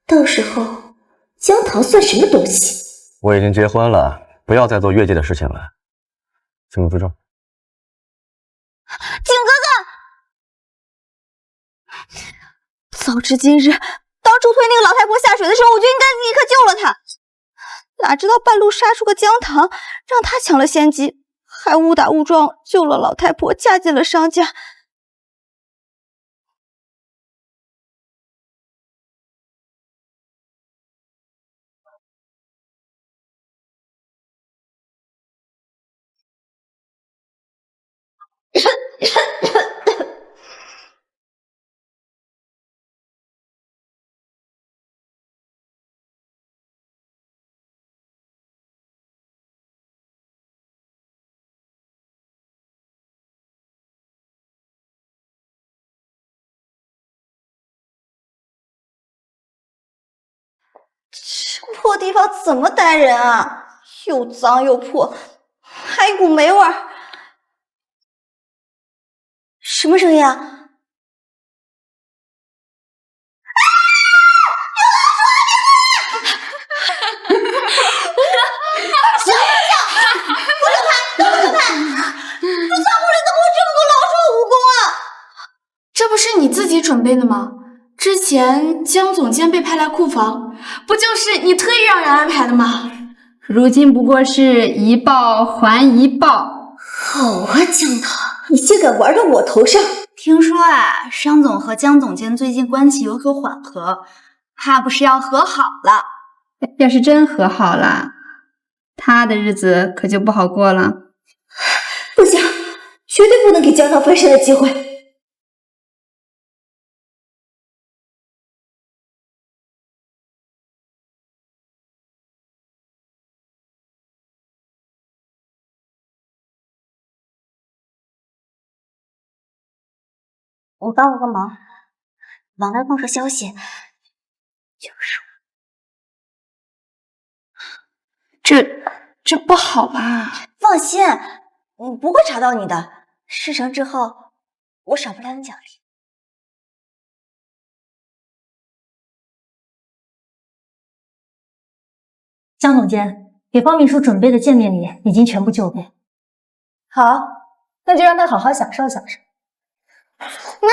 到时候，江棠算什么东西？我已经结婚了，不要再做越界的事情了。请入自重。景哥哥，早知今日，当初推那个老太婆下水的时候，我就应该立刻救了她。哪知道半路杀出个江棠，让她抢了先机。还误打误撞救了老太婆，嫁进了商家。这破地方怎么待人啊？又脏又破，还一股霉味儿。什么声音啊？这不是你自己准备的吗？之前江总监被派来库房，不就是你特意让人安排的吗？如今不过是一报还一报。好啊，江棠，你竟敢玩到我头上！听说啊，商总和江总监最近关系有所缓和，怕不是要和好了。要是真和好了，他的日子可就不好过了。不行，绝对不能给江棠翻身的机会。我帮个忙，往外放个消息，就是这不好吧？放心，我不会查到你的。事成之后，我少不了你奖励。江总监，给方秘书准备的见面礼已经全部就备。好，那就让他好好享受享受。妈妈，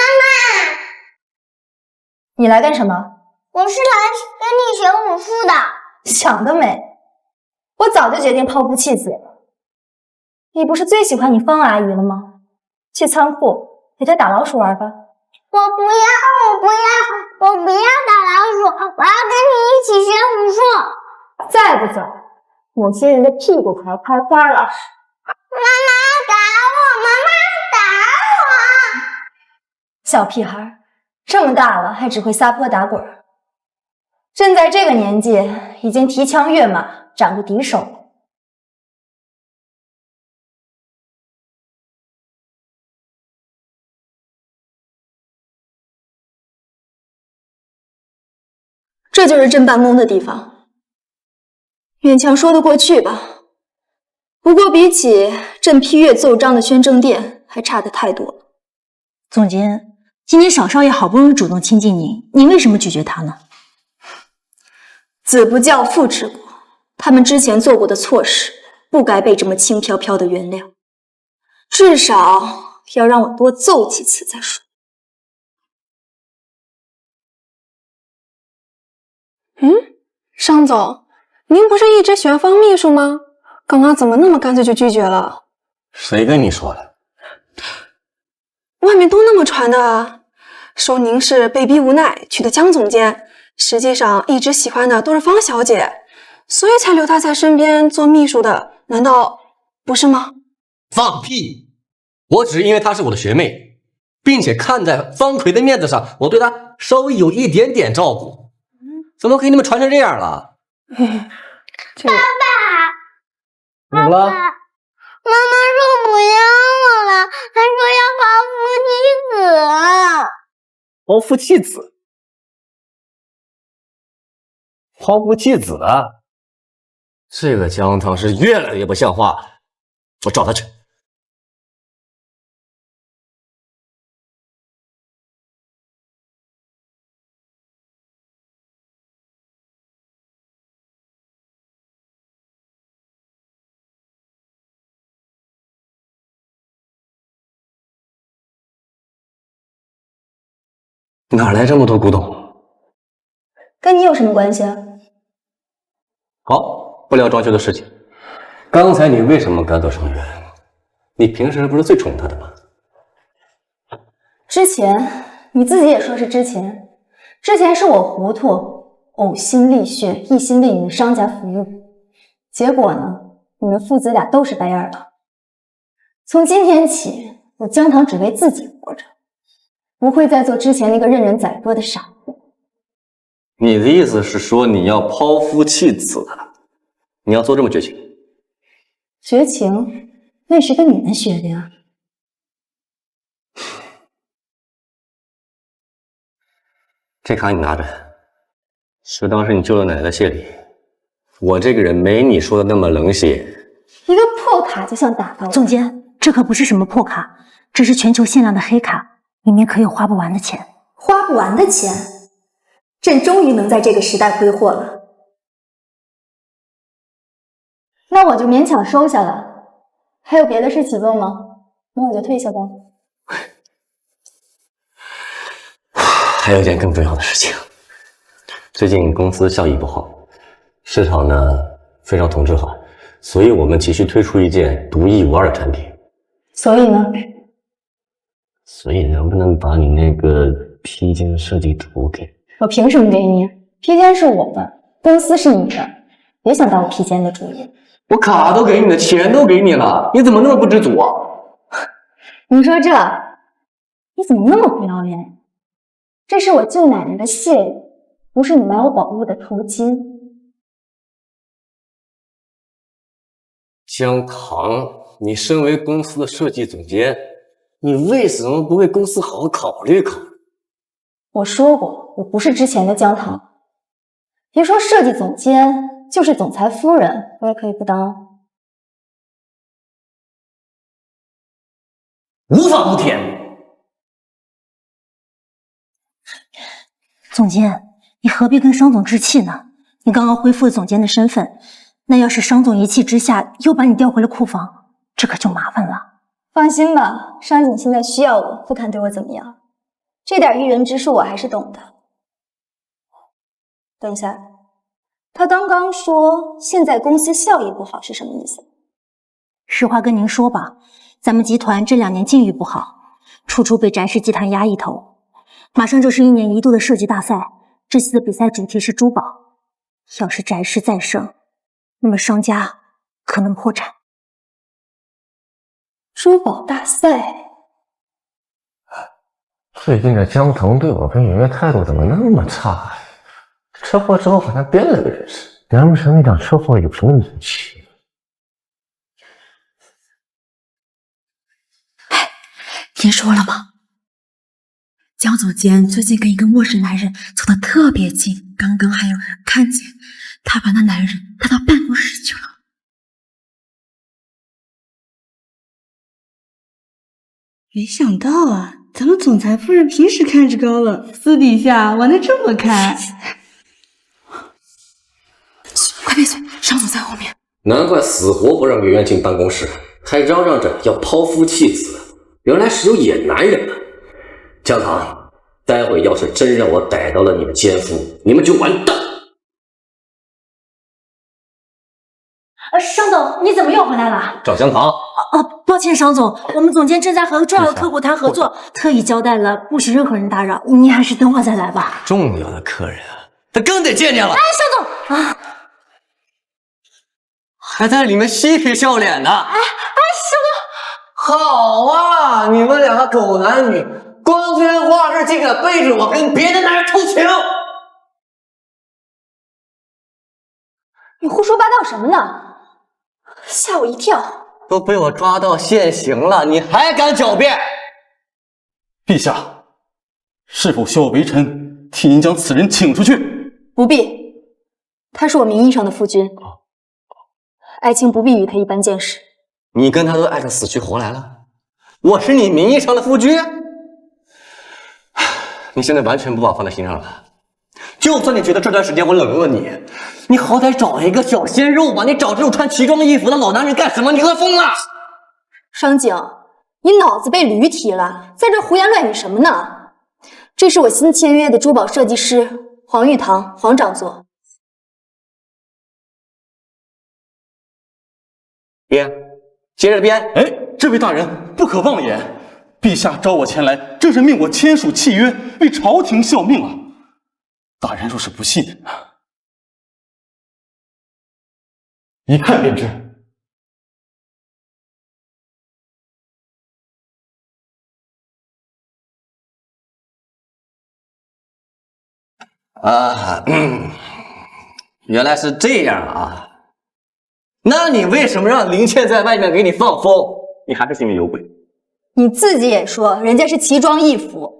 你来干什么？我是来跟你学武术的。想得美！我早就决定抛夫弃子了。你不是最喜欢你方阿姨了吗？去仓库给她打老鼠玩吧。我不要打老鼠，我要跟你一起学武术。再不走，某些人的屁股可要开花了。妈妈打我！妈妈打我！小屁孩，这么大了还只会撒泼打滚，朕在这个年纪已经提枪跃马，斩过敌手了。这就是朕办公的地方，勉强说得过去吧。不过比起朕批阅奏章的宣政殿，还差得太多了。总监，今天小少爷好不容易主动亲近您，您为什么拒绝他呢？子不教，父之过。他们之前做过的错事，不该被这么轻飘飘的原谅，至少要让我多揍几次再说。商总，您不是一直喜欢方秘书吗？刚刚怎么那么干脆就拒绝了？谁跟你说的？外面都那么传的啊，说您是被逼无奈娶的江总监，实际上一直喜欢的都是方小姐，所以才留她在身边做秘书的，难道不是吗？放屁！我只是因为她是我的学妹，并且看在方奎的面子上，我对她稍微有一点点照顾。怎么给你们传成这样了？爸爸，怎么了？妈妈说不要我了，还说要抛夫弃子。抛夫弃子啊！这个江棠是越来越不像话了，我找他去。哪来这么多古董？跟你有什么关系啊？好，不聊装修的事情。刚才你为什么赶走盛元？你平时不是最宠他的吗？之前你自己也说是之前是我糊涂，呕心沥血，一心为你们商家服务。结果呢，你们父子俩都是白眼狼。从今天起，我江棠只为自己活着。不会再做之前那个任人宰割的傻货。你的意思是说你要抛夫弃子了？你要做这么绝情？绝情那是跟你们学的呀。这卡你拿着，是当时你救了奶奶的谢礼。我这个人没你说的那么冷血。一个破卡就想打到我？总监，这可不是什么破卡，这是全球限量的黑卡。里面可有花不完的钱，花不完的钱，朕终于能在这个时代挥霍了。那我就勉强收下了。还有别的事起奏吗？那我就退下吧。还还有一件更重要的事情，最近公司效益不好，市场呢非常同质化，所以我们急需推出一件独一无二的产品。所以呢？所以能不能把你那个披肩设计图给……我凭什么给你？披肩是我的，公司是你的，别想当我披肩的主意。我卡都给你了，钱都给你了，你怎么那么不知足啊？你说这，你怎么那么不要脸？这是我舅奶奶的谢礼，不是你买我宝物的酬金。江棠，你身为公司的设计总监，你为什么不为公司好好考虑考虑？我说过，我不是之前的江棠，别说设计总监，就是总裁夫人，我也可以不当。无法无天。总监，你何必跟商总置气呢？你刚刚恢复了总监的身份，那要是商总一气之下又把你调回了库房，这可就麻烦了。放心吧，商景现在需要我，不敢对我怎么样。这点驭人之术我还是懂的。等一下，他刚刚说现在公司效益不好是什么意思？实话跟您说吧，咱们集团这2年境遇不好，处处被翟氏集团压一头。马上就是1年1度的设计大赛，这次的比赛主题是珠宝。要是翟氏再胜，那么商家可能破产。珠宝大赛？最近这江腾对我跟圆圆态度怎么那么差呀？车祸之后好像变了个人似的。难不成那场车祸有什么隐情？听说了吗？江总监最近跟一个陌生男人走得特别近，刚刚还有人看见他把那男人带到办公室去了。没想到啊，咱们总裁夫人平时看着高冷，私底下玩得这么开。快闭嘴，商总在后面。难怪死活不让圆圆进办公室，还嚷嚷着要抛夫弃子，原来是有野男人啊！江棠，待会要是真让我逮到了你们奸夫，你们就完蛋！商总，你怎么又回来了？找江棠。抱歉，商总，我们总监正在和重要的客户谈合作，特意交代了不许任何人打扰，您还是等会再来吧。重要的客人啊，他更得见见了。哎，商总啊，还在里面嬉皮笑脸的。商总，好啊，你们两个狗男女，光天化日竟敢背着我跟别的男人偷情！你胡说八道什么呢？吓我一跳！都被我抓到现行了，你还敢狡辩？陛下，是否需要微臣替您将此人请出去？不必，他是我名义上的夫君，爱卿不必与他一般见识。你跟他都爱得死去活来了，我是你名义上的夫君？你现在完全不把我放在心上了。就算你觉得这段时间我冷落你，你好歹找一个小鲜肉吧！你找这种穿奇装异服的老男人干什么？你饿疯了！商景，你脑子被驴踢了，在这胡言乱语什么呢？这是我新签约的珠宝设计师黄玉堂，黄掌座。编，接着编。哎，这位大人不可妄言，陛下召我前来，正是命我签署契约，为朝廷效命啊！大人若是不信，一看便知。原来是这样啊！那你为什么让林倩在外面给你放风？你还是心里有鬼。你自己也说人家是奇装异服。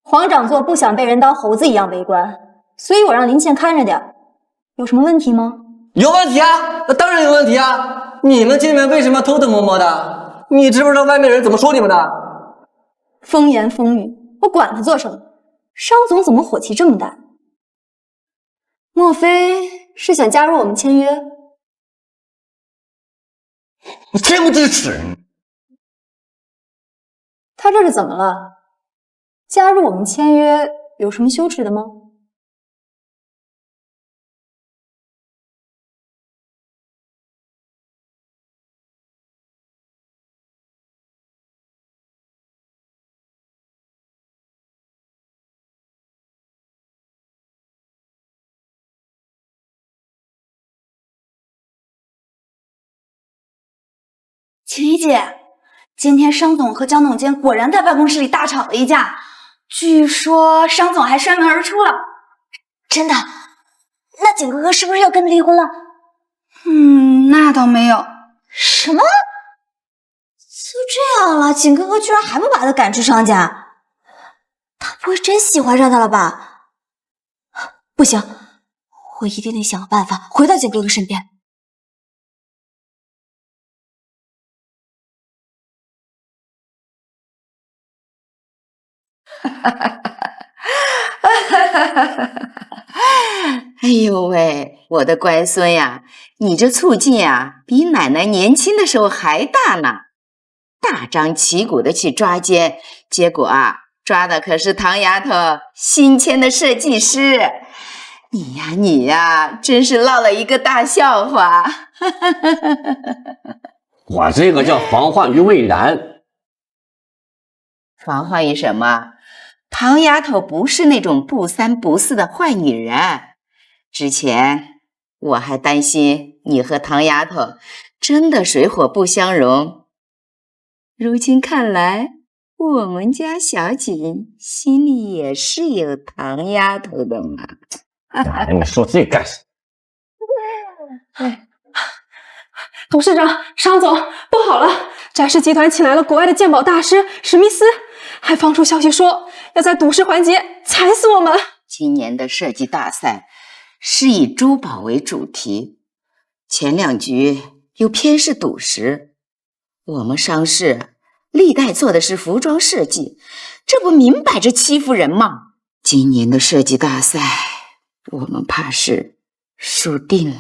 黄掌座不想被人当猴子一样围观，所以我让林倩看着点，有什么问题吗？有问题啊，那当然有问题啊！你们见面为什么偷偷摸摸的？你知不知道外面人怎么说你们的？风言风语，我管他做什么？商总怎么火气这么大？莫非是想加入我们签约？我恬不知耻！他这是怎么了？加入我们签约有什么羞耻的吗？秦怡姐，今天商总和江总监果然在办公室里大吵了一架，据说商总还摔门而出了。真的？那景哥哥是不是要跟他离婚了？那倒没有。什么？就这样了，景哥哥居然还不把他赶出商家？他不会真喜欢上他了吧？不行，我一定得想个办法回到景哥哥身边。哎呦喂，我的乖孙呀，你这醋劲呀，比奶奶年轻的时候还大呢！大张旗鼓的去抓奸，结果啊，抓的可是唐丫头新签的设计师。你呀，真是闹了一个大笑话。我这个叫防患于未然。防患于什么？唐丫头不是那种不三不四的坏女人。之前我还担心你和唐丫头真的水火不相容，如今看来，我们家小景心里也是有唐丫头的嘛。哎，你说这干什么？董事长、商总，不好了！翟氏集团请来了国外的鉴宝大师史密斯，还放出消息说要在赌石环节踩死我们。今年的设计大赛是以珠宝为主题，前2局又偏是赌石。我们商氏历代做的是服装设计，这不明摆着欺负人吗？今年的设计大赛，我们怕是输定了。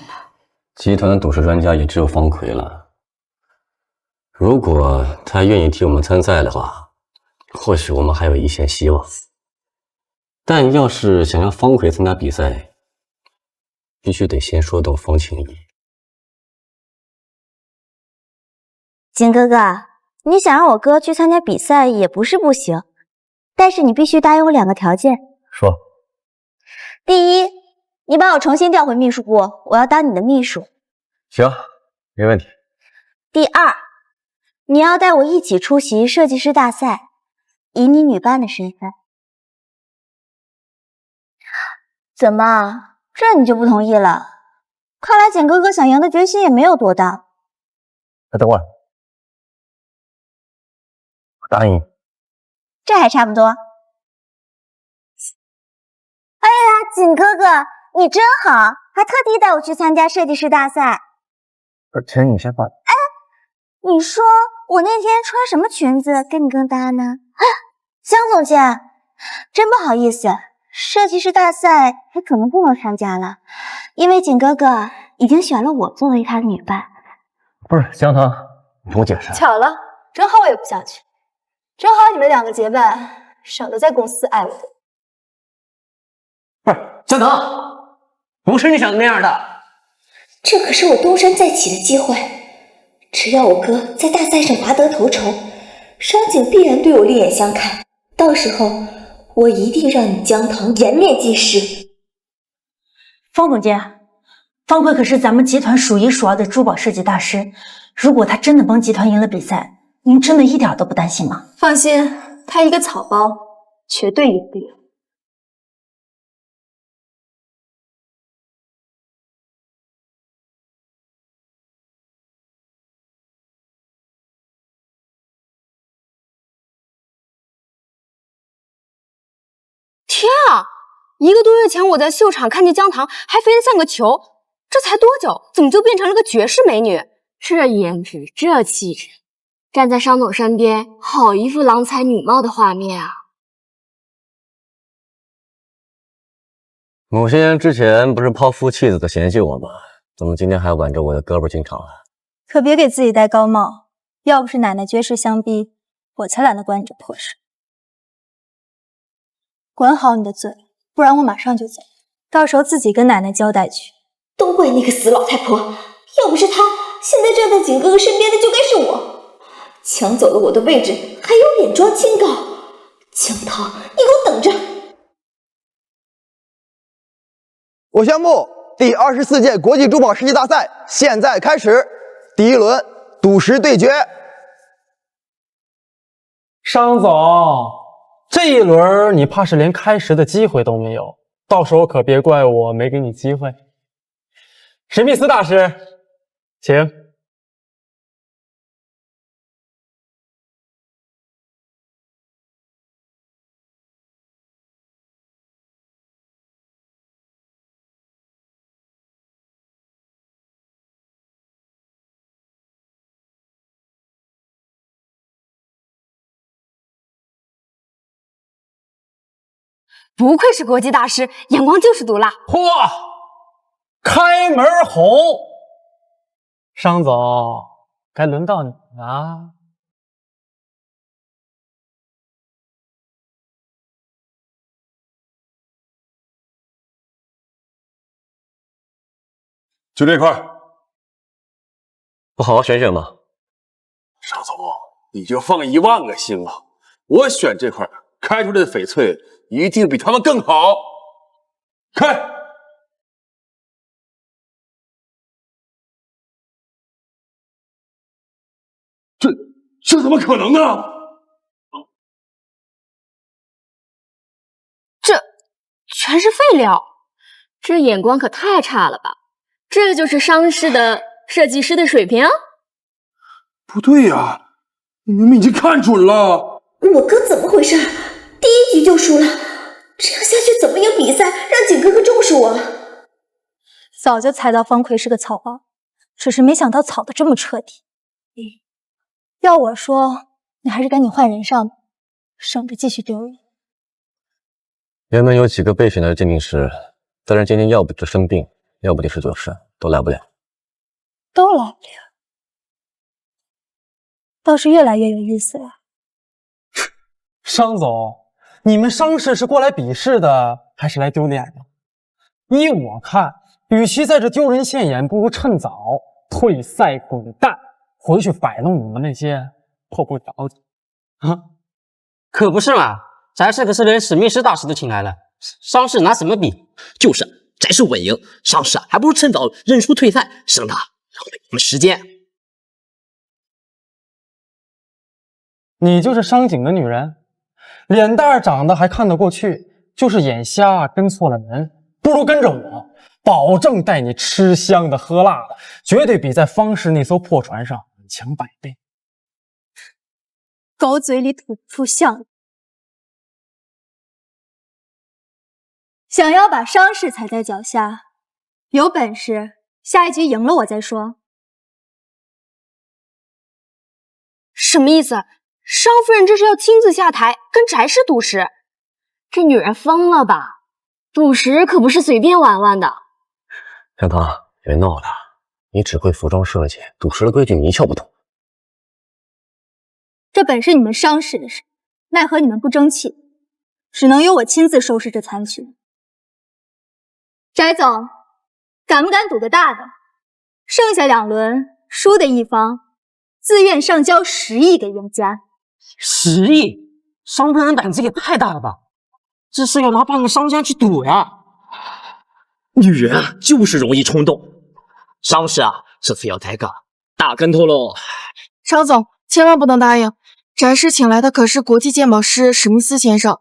集团的赌石专家也只有方奎了。如果他愿意替我们参赛的话，或许我们还有一线希望。但要是想让方奎参加比赛，必须得先说动方晴怡。景哥哥，你想让我哥去参加比赛也不是不行，但是你必须答应我2个条件。说。第一，你把我重新调回秘书部，我要当你的秘书。行，没问题。第二，你要带我一起出席设计师大赛，以你女伴的身份。怎么，这你就不同意了？看来简哥哥想赢的决心也没有多大。等会儿，我答应。这还差不多。哎呀，景哥哥，你真好，还特地带我去参加设计师大赛。请你先放。哎，你说我那天穿什么裙子跟你更搭呢？啊，江总监，真不好意思，设计师大赛还可能不能参加了，因为景哥哥已经选了我作为他的女伴。不是江棠，你跟我解释。巧了，正好我也不想去，正好你们2个结伴，省得在公司挨我的。不是江棠，不是你想的那样的。这可是我东山再起的机会，只要我哥在大赛上拔得头筹，商景必然对我另眼相看，到时候我一定让你江棠颜面尽失。方总监，方奎可是咱们集团数1数2的珠宝设计大师，如果他真的帮集团赢了比赛，您真的一点都不担心吗？放心，他一个草包，绝对赢不了。天啊！1个多月前我在秀场看见江棠还飞得像个球，这才多久，怎么就变成了个绝世美女？这颜值，这气质，站在商总身边，好一副郎才女貌的画面啊！某些人之前不是抛夫弃子的嫌弃我吗？怎么今天还挽着我的胳膊进场了？可别给自己戴高帽，要不是奶奶绝世相逼，我才懒得管你这破事。管好你的嘴，不然我马上就走，到时候自己跟奶奶交代去。都怪那个死老太婆，要不是她，现在站在景哥哥身边的就该是我，抢走了我的位置，还有脸装清高。江棠，你给我等着！我宣布，第24届国际珠宝世纪大赛现在开始，第1轮赌石对决。商总，这一轮你怕是连开石的机会都没有，到时候可别怪我没给你机会。史密斯大师，请。不愧是国际大师，眼光就是毒辣。嚯，开门红！商总，该轮到你了。就这块，不好好选选吗？商总，你就放1万个心了，我选这块开出来的翡翠一定比他们更好。开！这怎么可能呢？这全是废料，这眼光可太差了吧！这就是商氏的设计师的水平？不对呀，你明明已经看准了。我哥怎么回事？第1局就输了，这样下去怎么赢比赛，让景哥哥重视我？早就猜到方奎是个草包，只是没想到草的这么彻底。要我说，你还是赶紧换人上吧，省着继续丢人。原本有几个备选的鉴定师，但是今天要不就生病，要不就是有事，都来不了。都来不了，倒是越来越有意思了。商总，你们商氏是过来比试的，还是来丢脸的？依我看，与其在这丢人现眼，不如趁早退赛滚蛋，回去摆弄你们那些破布条子。啊，可不是嘛！翟氏可是连史密斯大师都请来了，商氏拿什么比？就是翟氏稳赢，商氏还不如趁早认输退赛，省得浪费我们时间。你就是商景的女人，脸蛋长得还看得过去，就是眼瞎跟错了人。不如跟着我，保证带你吃香的喝辣的，绝对比在方氏那艘破船上强100倍。狗嘴里吐不出象牙，想要把商氏踩在脚下，有本事下1局赢了我再说。什么意思？商夫人这是要亲自下台跟翟氏赌石？这女人疯了吧？赌石可不是随便玩玩的。江棠，别闹了，你只会服装设计，赌石的规矩你一窍不通。这本是你们商氏的事，奈何你们不争气，只能由我亲自收拾这残局。翟总，敢不敢赌个大的？剩下2轮，输的一方自愿上交10亿给冤家。10亿？商夫人胆子也太大了吧！这是要拿半个商家去赌呀！女人啊，就是容易冲动。商氏啊，这次要栽个大跟头喽！商总，千万不能答应，翟氏请来的可是国际鉴宝师史密斯先生，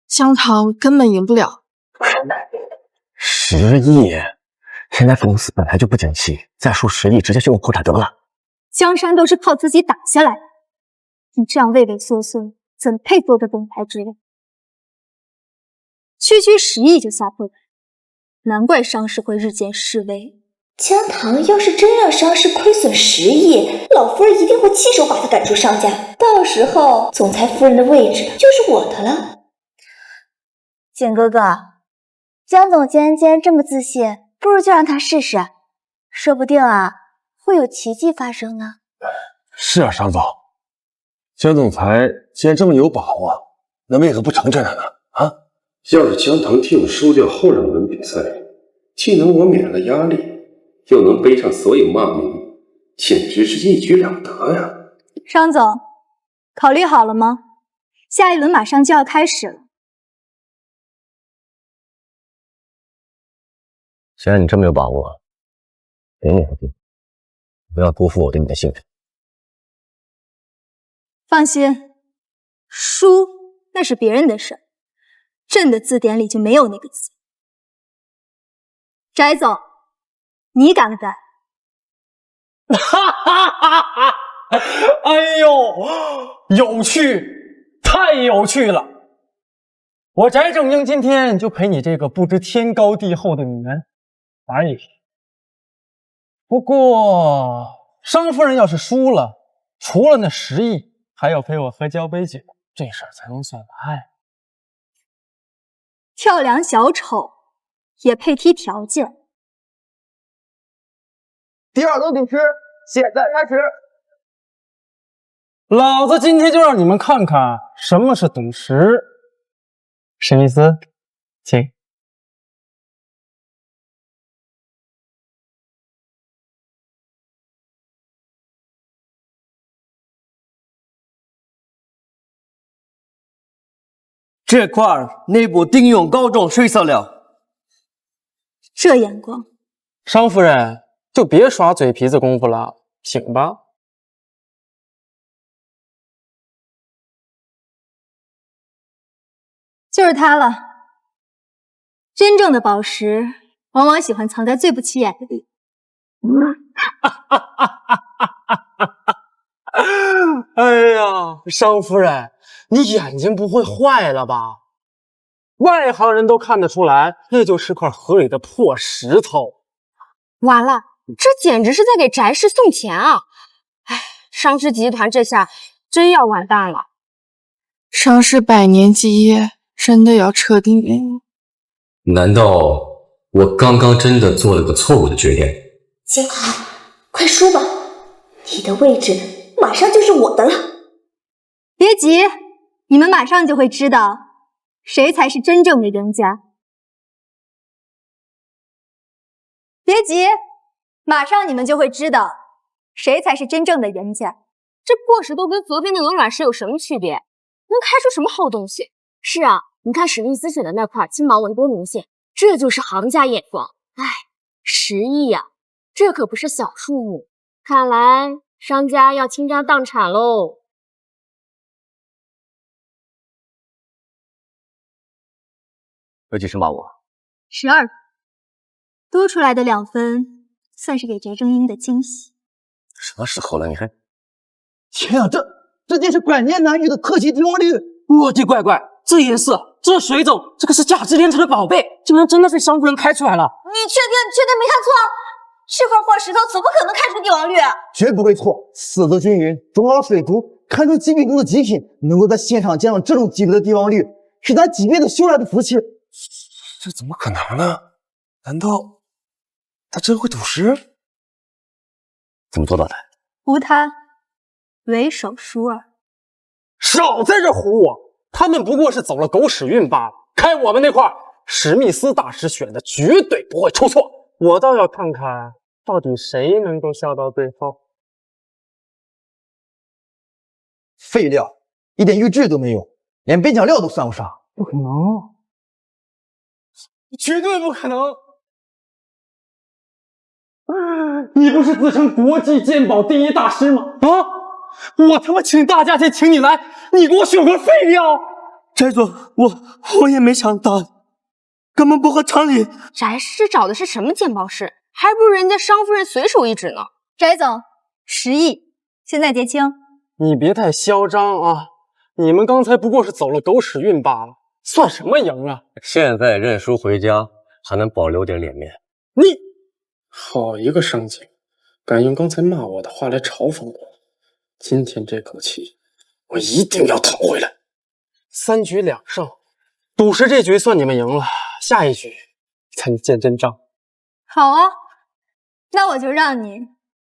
江棠根本赢不了。10亿，现在公司本来就不景气，再输10亿，直接宣布破产得了。江山都是靠自己打下来的，你这样畏畏缩缩，怎配做这总裁之位？区10亿就撒破脸，难怪商氏会日渐式微。江棠要是真让商氏亏损10亿，老夫人一定会亲手把他赶出商家，到时候总裁夫人的位置就是我的了。简哥哥，江总监既然这么自信，不如就让他试试，说不定啊会有奇迹发生呢。是啊，商总，江总裁既然这么有把握，那为何不成全他呢？啊，要是江堂 team 输掉后2轮比赛，既能我免了压力，又能背上所有骂名，简直是一举两得呀！商总，考虑好了吗？下一轮马上就要开始了。既然你这么有把握，给你个机会，不要辜负我对你的信任。放心，输那是别人的事儿，朕的字典里就没有那个字。翟总，你敢不敢？哈哈哈哈！哎呦，有趣，太有趣了！我翟正英今天就陪你这个不知天高地厚的女人玩一局。不过，商夫人要是输了，除了那10亿，还要陪我喝交杯酒，这事儿才能算完。跳梁小丑也配提条件？第2轮比试现在开始。老子今天就让你们看看什么是赌石。史密斯，请。这块内部定用高种水色料。这眼光，商夫人就别耍嘴皮子功夫了，请吧。就是它了。真正的宝石往往喜欢藏在最不起眼的地方。哎呀，商夫人，你眼睛不会坏了吧？外行人都看得出来，那就是块河里的破石头。完了，这简直是在给翟氏送钱啊！哎，商氏集团这下真要完蛋了。商氏100年基业真的要彻底没了？难道我刚刚真的做了个错误的决定？金豪，快输吧，你的位置马上就是我的了。别急，你们马上就会知道谁才是真正的赢家。别急，马上你们就会知道谁才是真正的赢家。这破石头跟昨天的鹅卵石有什么区别？能开出什么好东西？是啊，你看史密斯选的那块金毛纹多明显，这就是行家眼光。哎，10亿呀，这可不是小数目，看来商家要倾家荡产喽。有几声骂我？12分，多出来的2分算是给翟正英的惊喜。什么时候了你还……天啊，这件是百年难遇的特级帝王绿！我的乖乖，这颜色，这水种，这个是价值连城的宝贝，竟然真的被商夫人开出来了！你确定没看错？这块破石头怎么可能开出帝王绿？绝不会错，色泽均匀，中凹水族，看出极品中的极品，能够在现场见到这种级别的帝王绿，是咱几辈子修来的福气。这怎么可能呢？难道他真会赌石？怎么做到的？无他，唯手熟尔。少在这唬我！他们不过是走了狗屎运罢了。开我们那块，史密斯大师选的绝对不会出错。我倒要看看，到底谁能够笑到最后。废料，一点预制都没有，连边角料都算不上。不可能，绝对不可能！你不是自称国际鉴宝第一大师吗？啊！我他妈请大价钱请你来，你给我选个废料！翟总，我也没想到，根本不合常理。翟氏找的是什么鉴宝师？还不如人家商夫人随手一指呢。翟总，10亿，现在结清。你别太嚣张啊！你们刚才不过是走了狗屎运罢了，算什么赢啊？现在认输回家，还能保留点脸面。你好一个商警，敢用刚才骂我的话来嘲讽我。今天这口气，我一定要讨回来。3局2胜，赌石这局算你们赢了，下一局才能见真章。好啊，那我就让你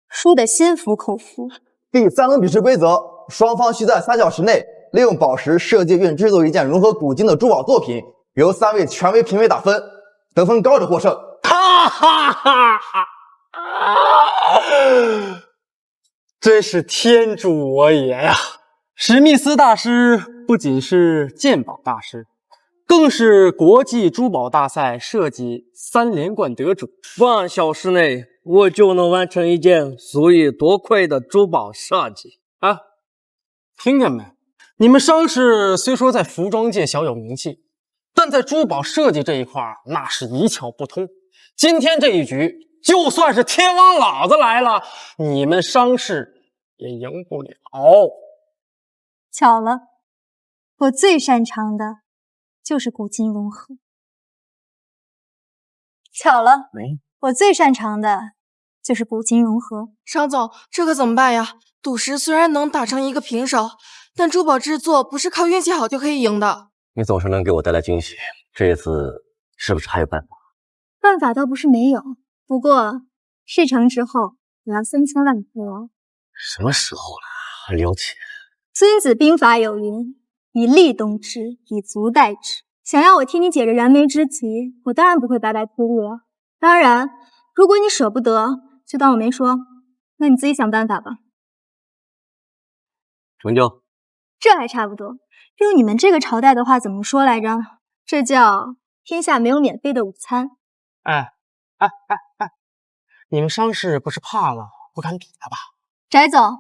输得心服口服。第3轮比试规则：双方需在3小时内利用宝石设计并制作一件融合古今的珠宝作品，由3位权威评委打分，得分高者获胜。哈哈哈哈！真是天助我也呀！史密斯大师不仅是鉴宝大师，更是国际珠宝大赛设计3连冠得主。半小时内我就能完成一件数以多块的珠宝设计啊！听见没？你们商氏虽说在服装界小有名气，但在珠宝设计这一块那是一窍不通。今天这一局，就算是天王老子来了，你们商氏也赢不了。巧了，我最擅长的就是古今融合。巧了，我最擅长的就是古今融合。商总，这可怎么办呀？赌石虽然能打成一个平手，但珠宝制作不是靠运气好就可以赢的。你总是能给我带来惊喜，这一次是不是还有办法？办法倒不是没有，不过事成之后我要3千万颗。什么时候了？还留钱？孙子兵法有云：以利动之，以足代之。想要我替你解这燃眉之急，我当然不会白白出力了。当然，如果你舍不得，就当我没说，那你自己想办法吧。成交。这还差不多。用你们这个朝代的话怎么说来着？这叫天下没有免费的午餐。你们商氏不是怕了不敢比了吧？翟总，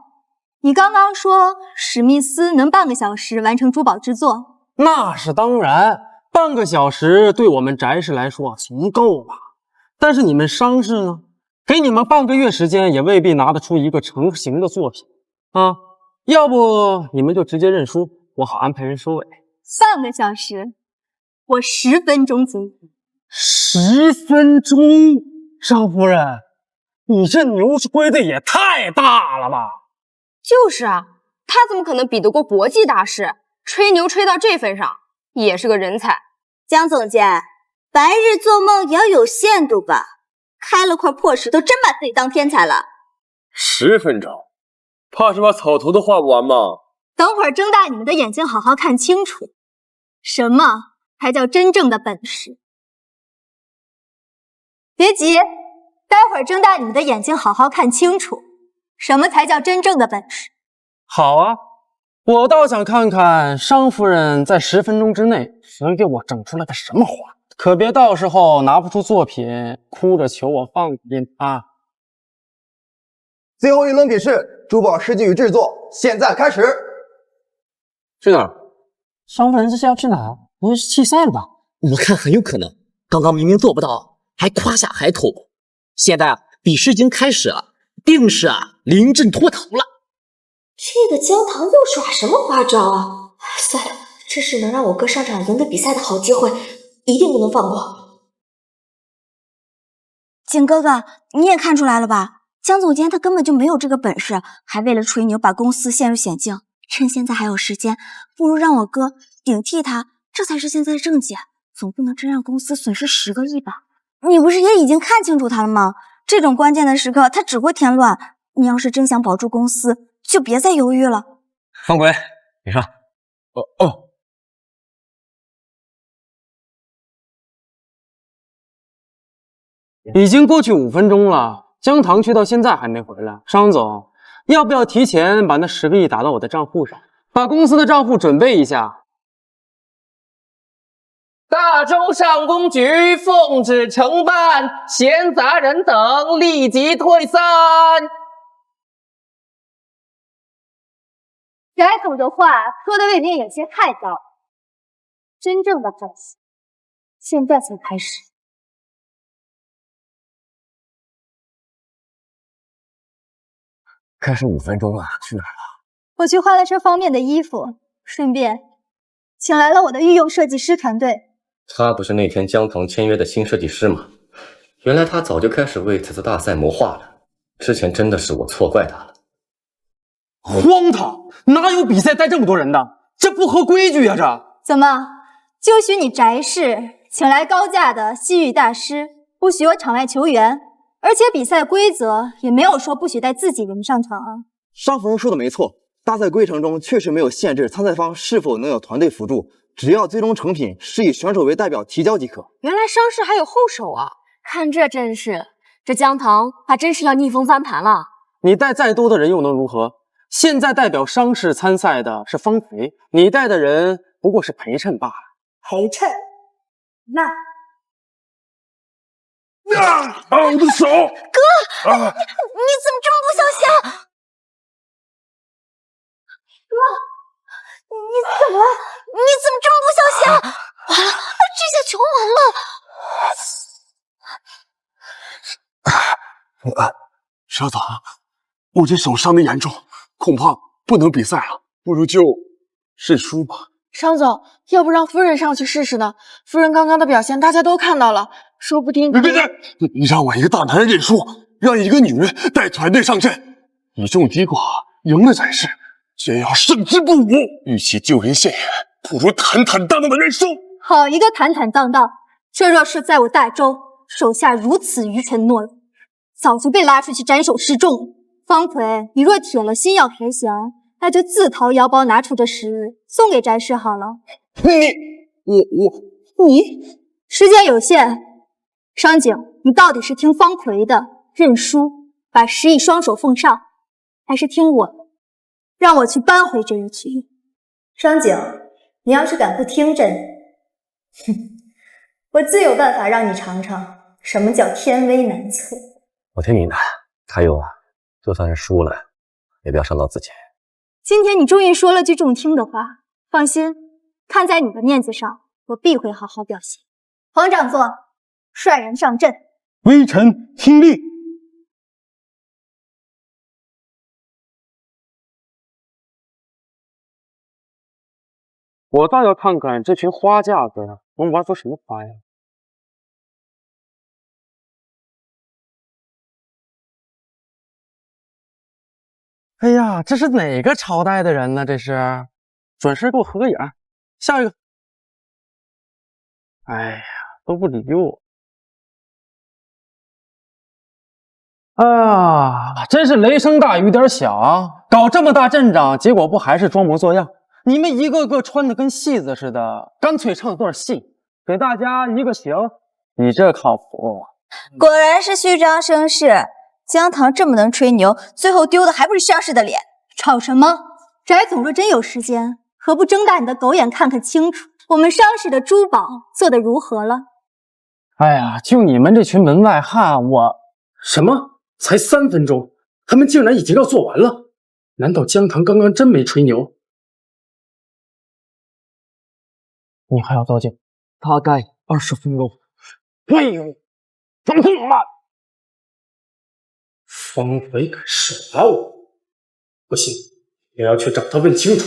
你刚刚说史密斯能半个小时完成珠宝制作？那是当然，半个小时对我们翟氏来说足够了。但是你们商氏呢？给你们半个月时间，也未必拿得出一个成型的作品啊！要不你们就直接认输，我好安排人收尾。半个小时，我10分钟足矣。10分钟，商夫人，你这牛吹的也太大了吧？就是啊，他怎么可能比得过国际大师？吹牛吹到这份上，也是个人才。江总监，白日做梦也要有限度吧？开了块破石头，真把自己当天才了。10分钟，怕是把草图都画不完吗？等会儿睁大你们的眼睛，好好看清楚，什么才叫真正的本事？别急，待会儿睁大你们的眼睛，好好看清楚，什么才叫真正的本事？好啊，我倒想看看商夫人在10分钟之内能给我整出来个什么花，可别到时候拿不出作品，哭着求我放过啊！最后一轮比试，珠宝设计与制作，现在开始。去哪儿？商夫人这是要去哪儿？不会是弃赛了吧？我看很有可能，刚刚明明做不到，还夸下海口。现在比试已经开始了，定是临阵脱逃了。这个姜糖又耍什么花招啊？算了，这是能让我哥上场赢得比赛的好机会，一定不能放过。景哥哥，你也看出来了吧？江总监他根本就没有这个本事，还为了吹牛把公司陷入险境。趁现在还有时间，不如让我哥顶替他，这才是现在的正解。总不能真让公司损失10个亿吧？你不是也已经看清楚他了吗？这种关键的时刻，他只会添乱。你要是真想保住公司，就别再犹豫了。方鬼，你上。已经过去5分钟了，姜糖却到现在还没回来。商总，要不要提前把那10个亿打到我的账户上？把公司的账户准备一下。大周上公局奉旨承办，闲杂人等立即退散。翟总的话说的未免有些太高，真正的本事现在才开始。开始5分钟了，去哪儿了？我去换了身方便的衣服，顺便请来了我的御用设计师团队。他不是那天姜糖签约的新设计师吗？原来他早就开始为此次大赛谋划了。之前真的是我错怪他了。荒唐！哪有比赛带这么多人的？这不合规矩呀！这怎么就许你翟氏请来高价的西域大师，不许有场外球员？而且比赛规则也没有说不许带自己人上场啊。商夫人说的没错，大赛规程中确实没有限制参赛方是否能有团队辅助，只要最终成品是以选手为代表提交即可。原来伤势还有后手啊！看这阵势，这姜糖怕真是要逆风翻盘了。你带再多的人又能如何？现在代表伤势参赛的是方肥，你带的人不过是陪衬罢了。陪衬？那……我的手！哥，你怎么这么不小心啊？哥，你怎么了？你怎么这么不小心啊？完了，这下全完了！少总，我这手伤得严重，恐怕不能比赛了，不如就认输吧。商总，要不让夫人上去试试呢？夫人刚刚的表现大家都看到了，说不定……别！你让我一个大男人认输，让一个女人带团队上阵，以众击寡，赢了才是。先要胜之不武，与其救人现眼，不如坦坦荡荡的认输。好一个坦坦荡荡！这若是在我大周，手下如此愚蠢懦弱，早就被拉出去斩首示众了。方奎，你若铁了心要赔钱，那就自掏腰包拿出这10日送给翟氏好了。你时间有限，商景，你到底是听方奎的认输，把10亿双手奉上，还是听我的，让我去扳回这一局？商景，你要是敢不听朕，我自有办法让你尝尝什么叫天威难测。我听你的，还有啊，就算是输了，也不要伤到自己。今天你终于说了句中听的话，放心，看在你的面子上，我必会好好表现。黄掌座，率人上阵。微臣听令。我倒要看看这群花架子能玩出什么花样。哎呀，这是哪个朝代的人呢？这是，准时给我合个影。下一个。哎呀，都不理我。啊，真是雷声大雨点小啊！搞这么大阵仗，结果不还是装模作样？你们一个个穿的跟戏子似的，干脆唱段戏，给大家一个行。你这靠谱？果然是虚张声势。姜糖这么能吹牛，最后丢的还不是伤势的脸？吵什么？翟总若真有时间，何不睁大你的狗眼看看清楚，我们伤势的珠宝做得如何了？哎呀，就你们这群门外汉，什么？才3分钟，他们竟然已经要做完了？难道姜糖刚刚真没吹牛？你还要多久？大概20分钟。废物，怎么这么慢？方肥敢耍我，不行，也要去找他问清楚。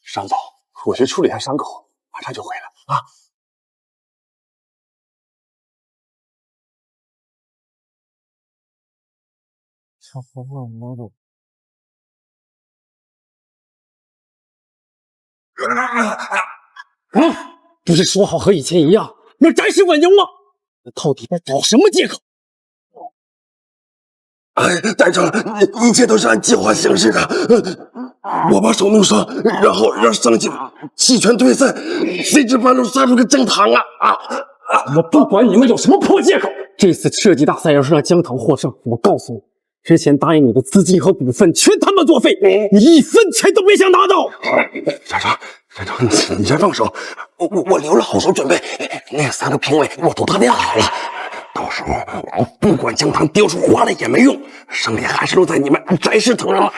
商总，我去处理一下伤口，马上就回来啊。小伙伴摸懂。不是说好和以前一样，让翟氏稳赢吗？到底在找什么借口？翟城，一切都是按计划行事的。我把手弄伤，然后让商景弃权退赛，谁知半路杀出个姜糖啊！我不管你们有什么破借口，这次设计大赛要是让姜糖获胜，我告诉你，之前答应你的资金和股份全他妈作废，你1分钱都别想拿到！翟城，你先放手，我留了好手准备。那3个评委我都打点好了，到时候我不管姜糖丢出花来也没用，胜利还是落在你们翟氏头上了。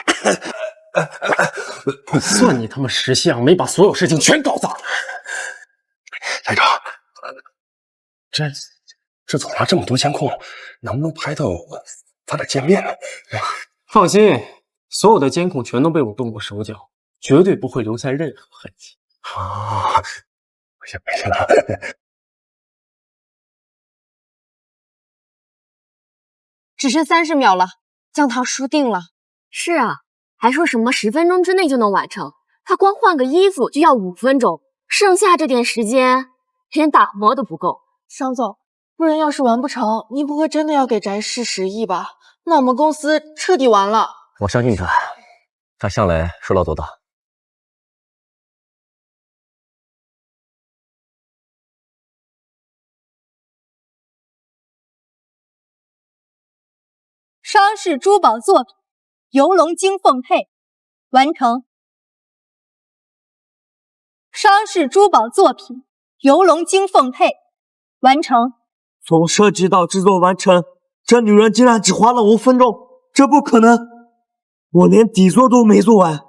算你他妈识相，没把所有事情全搞砸。翟城，这走廊这么多监控，能不能拍到咱俩见面呢？放心，所有的监控全都被我动过手脚，绝对不会留下任何痕迹。我先回去了。只剩30秒了，姜糖输定了。是啊，还说什么10分钟之内就能完成，他光换个衣服就要5分钟，剩下这点时间连打磨都不够。商总，不然要是完不成，你不会真的要给翟氏10亿吧？那我们公司彻底完了。我相信他向来说到做到。商氏珠宝作品《游龙精凤佩》完成。商氏珠宝作品《游龙精凤佩》完成。从设计到制作完成，这女人竟然只花了5分钟，这不可能！我连底座都没做完。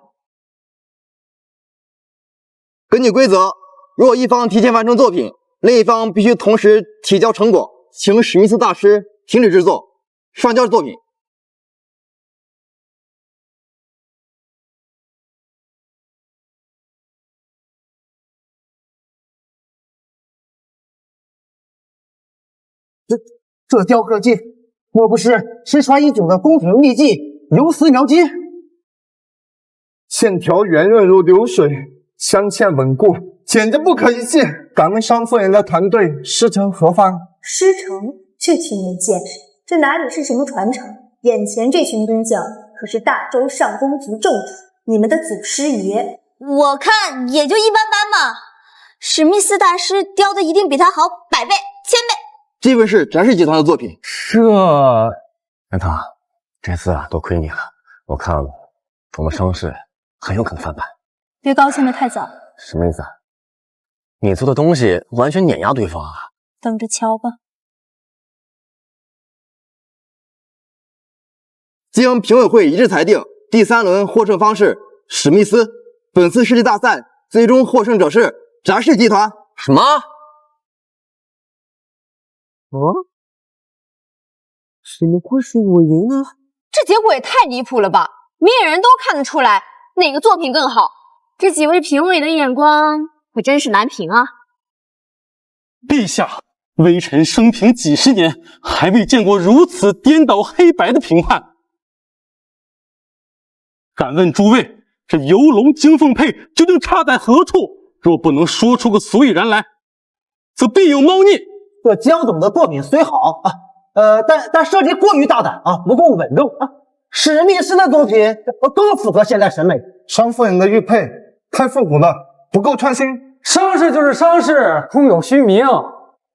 根据规则，如果一方提前完成作品，另一方必须同时提交成果，请史密斯大师停止制作，上交作品。这雕刻技莫不是失传已久的宫廷秘技游丝描金？线条圆润如流水，镶嵌稳固，简直不可一世。敢问商夫人的团队师承何方？师承？这群没见识，这哪里是什么传承？眼前这群工匠可是大周上宫族正主，你们的祖师爷。我看也就一般般嘛。史密斯大师雕的一定比他好100倍、1000倍。这份是展示集团的作品。南唐，这次啊，多亏你了。我看了，我们商氏很有可能翻盘。别高兴得太早。什么意思啊？你做的东西完全碾压对方啊！等着瞧吧。经评委会一致裁定，第3轮获胜方是史密斯。本次设计大赛最终获胜者是翟氏集团。什么？怎么会是我赢呢？这结果也太离谱了吧！明眼人都看得出来哪个作品更好，这几位评委的眼光可真是难评啊！陛下，微臣生平几十年，还未见过如此颠倒黑白的评判。敢问诸位，这游龙精凤佩究竟差在何处？若不能说出个所以然来，则必有猫腻。这江总的作品虽好啊，但设计过于大胆啊，不够稳重啊。史密斯的作品更符合现代审美。商夫人的玉佩太复古了，不够创新。商事就是商事，空有虚名。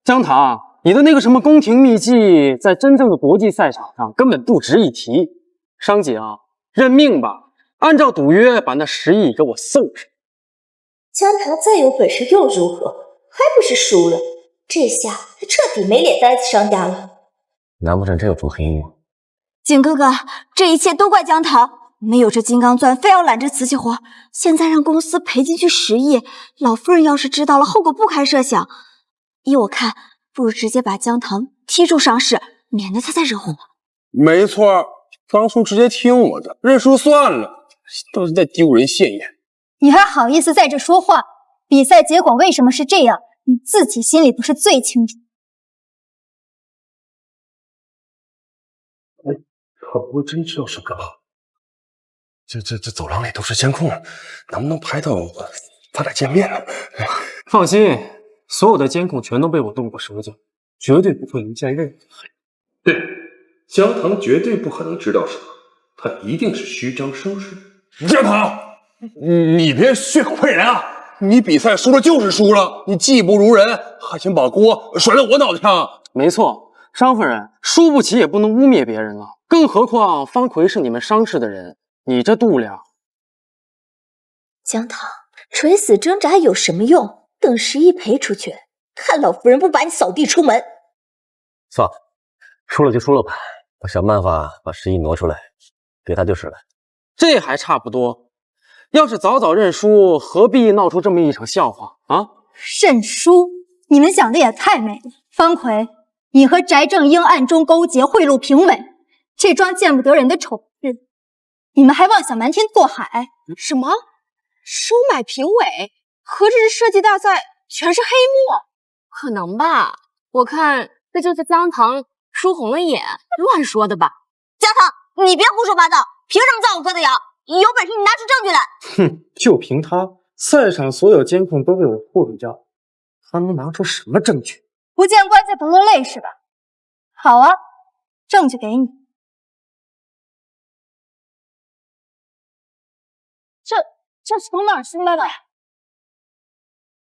姜糖，你的那个什么宫廷秘技，在真正的国际赛场上根本不值一提。商姐啊，认命吧，按照赌约把那10亿给我送上。姜糖再有本事又如何？还不是输了。这下他彻底没脸待商家了。难不成真有主黑幕？景哥哥，这一切都怪姜糖，没有这金刚钻，非要揽这瓷器活，现在让公司赔进去10亿，老夫人要是知道了，后果不堪设想。依我看，不如直接把姜糖踢出商事，免得他再惹祸。没错，当初直接听我的，认输算了，都是在丢人现眼。你还好意思在这说话？比赛结果为什么是这样？你自己心里不是最清楚？他不会真知道是个吧？这走廊里都是监控，能不能拍到咱俩见面呢？放心，所有的监控全都被我动过手脚，绝对不会留下任何痕迹。对，姜糖绝对不可能知道什么，他一定是虚张声势。姜糖，你别血口喷人啊！你比赛输了就是输了，你技不如人，还想把锅甩到我脑袋上？没错，商夫人，输不起也不能污蔑别人了，更何况方奎是你们商氏的人，你这度量。姜糖，垂死挣扎有什么用？等10亿赔出去，看老夫人不把你扫地出门！算了，输了就输了吧，我想办法把10亿挪出来，给他就是了。这还差不多。要是早早认输，何必闹出这么一场笑话啊？认输？你们想的也太美了。方奎，你和翟正英暗中勾结，贿赂评委，这桩见不得人的丑事，你们还妄想瞒天过海？什么？收买评委？合着这设计大赛全是黑幕？可能吧？我看这就是姜糖输红了眼，乱说的吧？姜糖，你别胡说八道！凭什么造我哥的谣？有本事你拿出证据来！哼，就凭他，赛场所有监控都被我破坏掉，他能拿出什么证据？不见棺材不落泪是吧？好啊，证据给你。这是从哪儿出来的？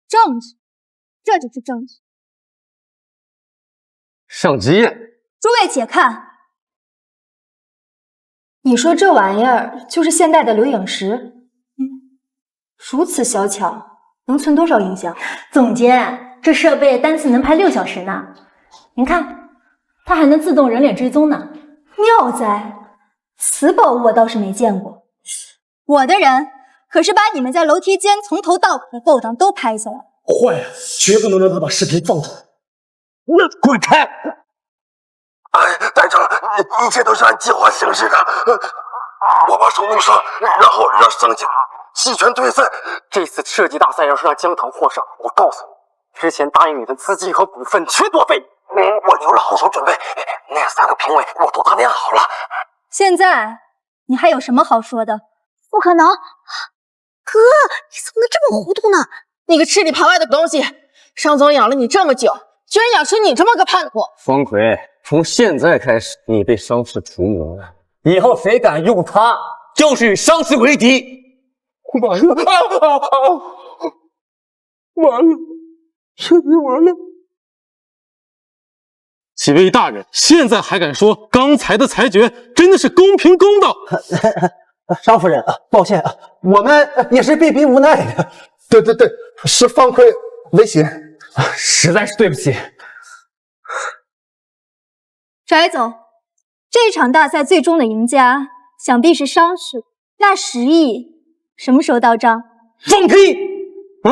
证据，这就是证据。上级，诸位且看，你说这玩意儿就是现代的留影石？如此小巧，能存多少影像？总监，这设备单次能拍6小时呢。您看，它还能自动人脸追踪呢。妙哉，此宝物我倒是没见过。我的人可是把你们在楼梯间从头到尾的勾当都拍下来。坏了，绝不能让他把视频放出来。那滚开！班长，一切都是按计划行事的。我把手弄伤，然后让上级弃权退赛。这次设计大赛要是让江腾获胜，我告诉你，之前答应你的资金和股份全作废。我留了好手准备，那3个评委我都打点好了。现在你还有什么好说的？不可能！哥，你怎么能这么糊涂呢？你个吃里扒外的东西！商总养了你这么久，居然养出你这么个叛徒！方奎，从现在开始，你被商氏除名了。以后谁敢用他，就是与商氏为敌。完了！完了！彻底完了！几位大人，现在还敢说刚才的裁决真的是公平公道？商夫人，抱歉，我们也是被逼无奈的。对，是方奎危险，实在是对不起。翟总，这场大赛最终的赢家想必是商氏，那10亿什么时候到账？放屁！啊，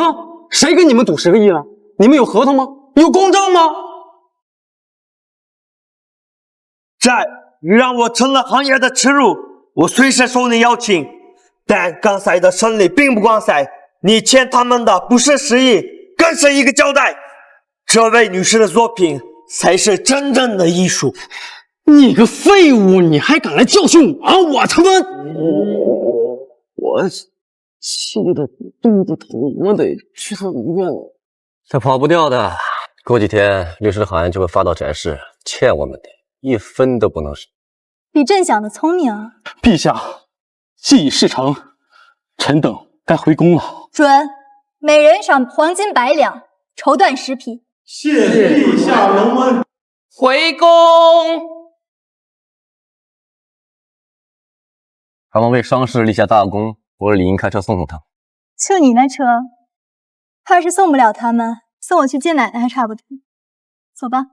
谁跟你们赌10个亿了？你们有合同吗？有公证吗？债让我成了行业的耻辱，我虽是受你邀请，但刚才的胜利并不光彩。你欠他们的不是10亿，更是一个交代。这位女士的作品才是真正的艺术。你个废物，你还敢来教训我？我他妈！我气得肚子疼，我得去趟医院了。这跑不掉的，过几天律师函就会发到翟氏，欠我们的1分都不能少。比朕想的聪明啊！陛下，既已事成，臣等该回宫了。准，每人赏黄金100两，绸缎10匹。谢陛下隆恩。回宫。他们为商氏立下大功，我理应开车送送他们。就你那车，怕是送不了他们，送我去见奶奶还差不多。走吧。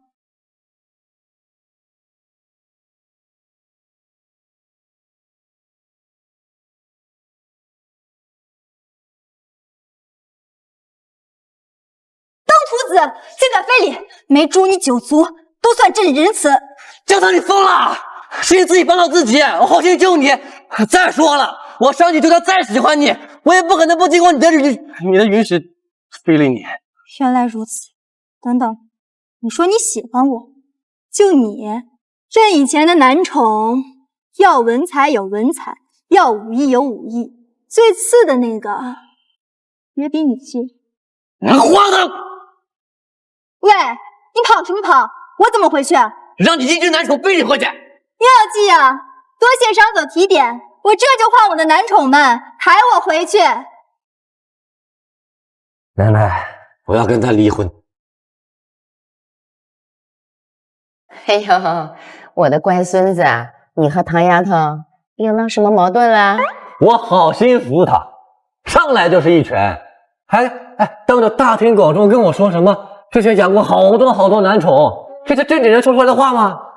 当徒子，现在非礼，没诛你9族，都算朕仁慈。江腾，你疯了！是你自己帮到自己，我好心救你。再说了，我上去就算再喜欢你，我也不可能不经过你的允许非礼你。原来如此。等等，你说你喜欢我，就你，朕以前的男宠，要文采有文采，要武艺有武艺，最次的那个也比你近。你花的！喂，你跑什么跑？我怎么回去？让你一只男宠背你回去。妙计啊！多谢商总提点，我这就唤我的男宠们抬我回去。奶奶，我要跟他离婚。哎呦，我的乖孙子，你和唐丫头有了什么矛盾啦？我好心服他，上来就是一拳，还当着大庭广众跟我说什么之前养过好多男宠，这是正经人说出来的话吗？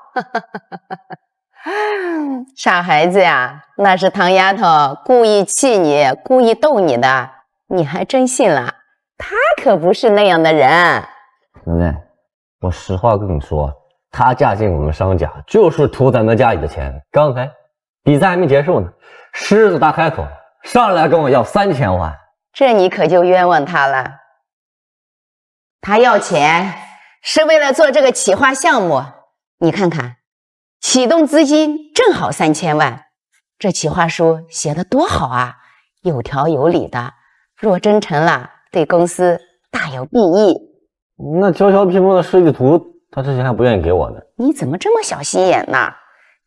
傻孩子呀，那是唐丫头故意气你，故意逗你的，你还真信了？她可不是那样的人。奶奶，我实话跟你说，她嫁进我们商家就是图咱们家里的钱。刚才比赛还没结束呢，狮子大开口，上来跟我要3000万，这你可就冤枉她了。她要钱是为了做这个企划项目，你看看。启动资金正好3000万，这企划书写的多好啊，有条有理的。若真成了，对公司大有裨益。那娇娇披风的设计图，他之前还不愿意给我呢。你怎么这么小心眼呢？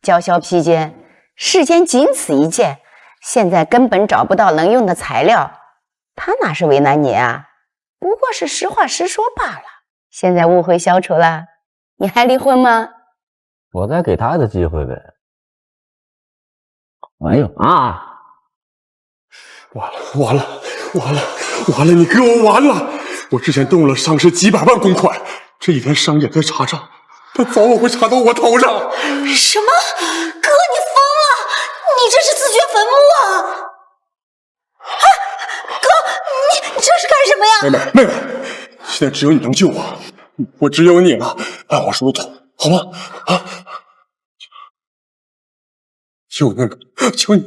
娇娇披肩，世间仅此一件，现在根本找不到能用的材料，他哪是为难你啊？不过是实话实说罢了。现在误会消除了，你还离婚吗？我再给他一次机会呗。哎呦啊！完了！你给我完了！我之前动了上市几百万公款，这一天商也在查账，但早晚会查到我头上。什么？哥，你疯了！你这是自掘坟墓啊！啊，哥，你这是干什么呀？妹妹，现在只有你能救我，我只有你了，按我说的做，好吗？啊！求你了，求你！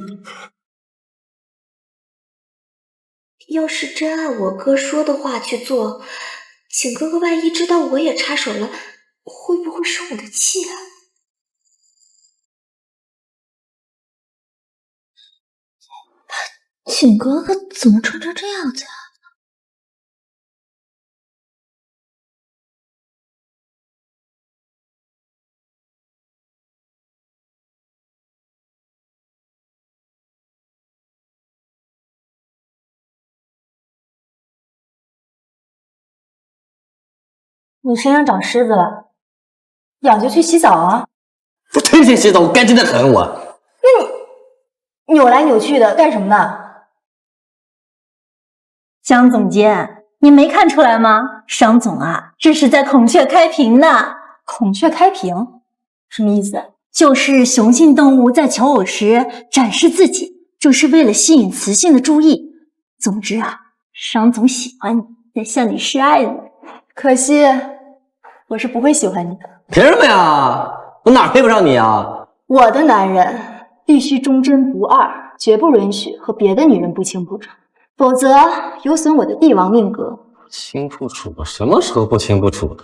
要是真按我哥说的话去做，景哥哥万一知道我也插手了，会不会生我的气啊？景哥哥怎么穿成这样子啊？你身上长虱子了，痒就去洗澡啊！我天天洗澡，我干净的很我。那你扭来扭去的干什么呢？江总监，你没看出来吗？商总啊，这是在孔雀开屏呢。孔雀开屏什么意思？就是雄性动物在求偶时展示自己，就是为了吸引雌性的注意。总之啊，商总喜欢你，在向你示爱呢。可惜我是不会喜欢你的。凭什么呀？我哪配不上你啊？我的男人必须忠贞不二，绝不允许和别的女人不清不楚，否则有损我的帝王命格。不清不楚，什么时候不清不楚的？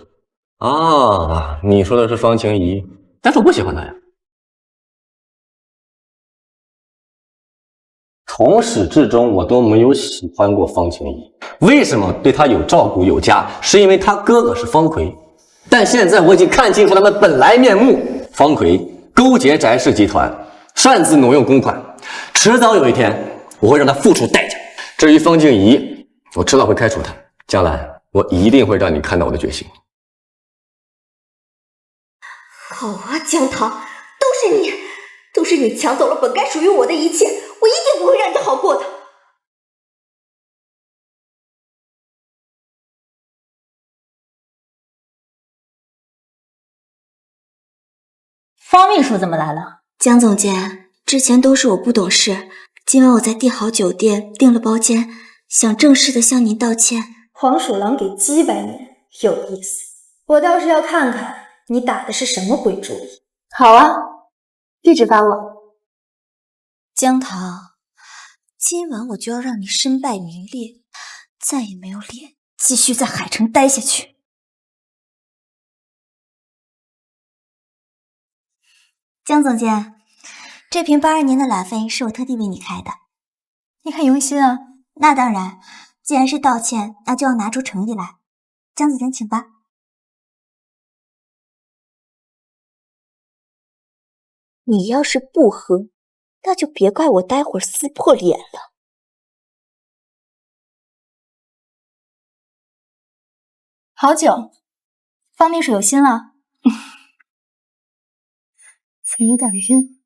啊，你说的是方晴怡，但是我不喜欢她呀。从始至终我都没有喜欢过方晴怡。为什么对她有照顾有加？是因为她哥哥是方奎。但现在我已经看清楚他们本来面目，方奎勾结翟氏集团，擅自挪用公款，迟早有一天我会让他付出代价。至于方静怡，我迟早会开除他，将来我一定会让你看到我的决心。好啊，江棠，都是你抢走了本该属于我的一切，我一定不会让你好过的。方秘书怎么来了？江总监，之前都是我不懂事，今晚我在帝豪酒店订了包间，想正式的向您道歉。黄鼠狼给鸡掰你，有意思。我倒是要看看你打的是什么鬼主意。好啊，地址发我。江棠，今晚我就要让你身败名裂，再也没有脸继续在海城待下去。江总监，这瓶82年的拉菲是我特地为你开的，你很用心啊。那当然，既然是道歉，那就要拿出诚意来。江总监，请吧。你要是不喝，那就别怪我待会儿撕破脸了。好酒，方秘书有心了。怎么有点晕？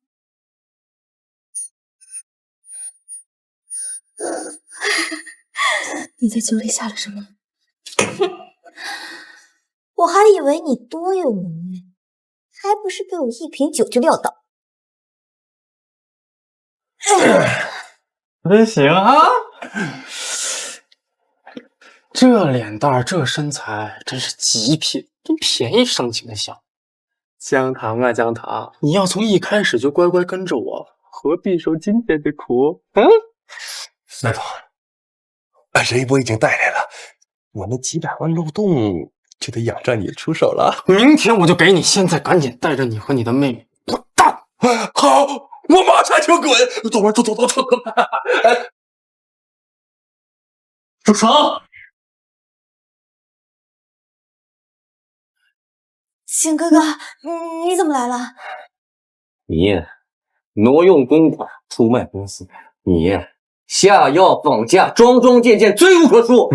你在酒里下了什么？我还以为你多有能耐，还不是被我一瓶酒就撂倒。真行啊！这脸蛋儿，这身材，真是极品，真便宜伤情的小。江棠啊，江棠，你要从一开始就乖乖跟着我，何必受今天的苦？赖总，人一波已经带来了，我那几百万漏洞就得仰仗你出手了。明天我就给你，现在赶紧带着你和你的妹妹滚蛋！好，我马上就滚。走吧，走。住手！景哥哥，你怎么来了？你挪用公款，出卖公司，你下药绑架，桩桩件件，罪无可恕。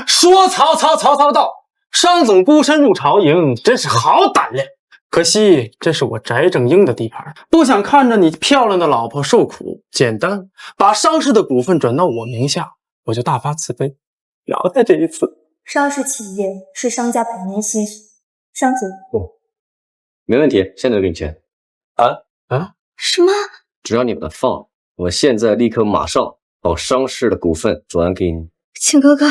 说曹操，曹操到。商总孤身入朝营，真是好胆量。可惜这是我翟正英的地盘，不想看着你漂亮的老婆受苦，简单把商氏的股份转到我名下，我就大发慈悲，饶他这一次。商氏企业是商家百年心血，商总没问题，现在就给你钱。什么？只要你把它放了，我现在立刻马上把商氏的股份转给你。秦哥哥，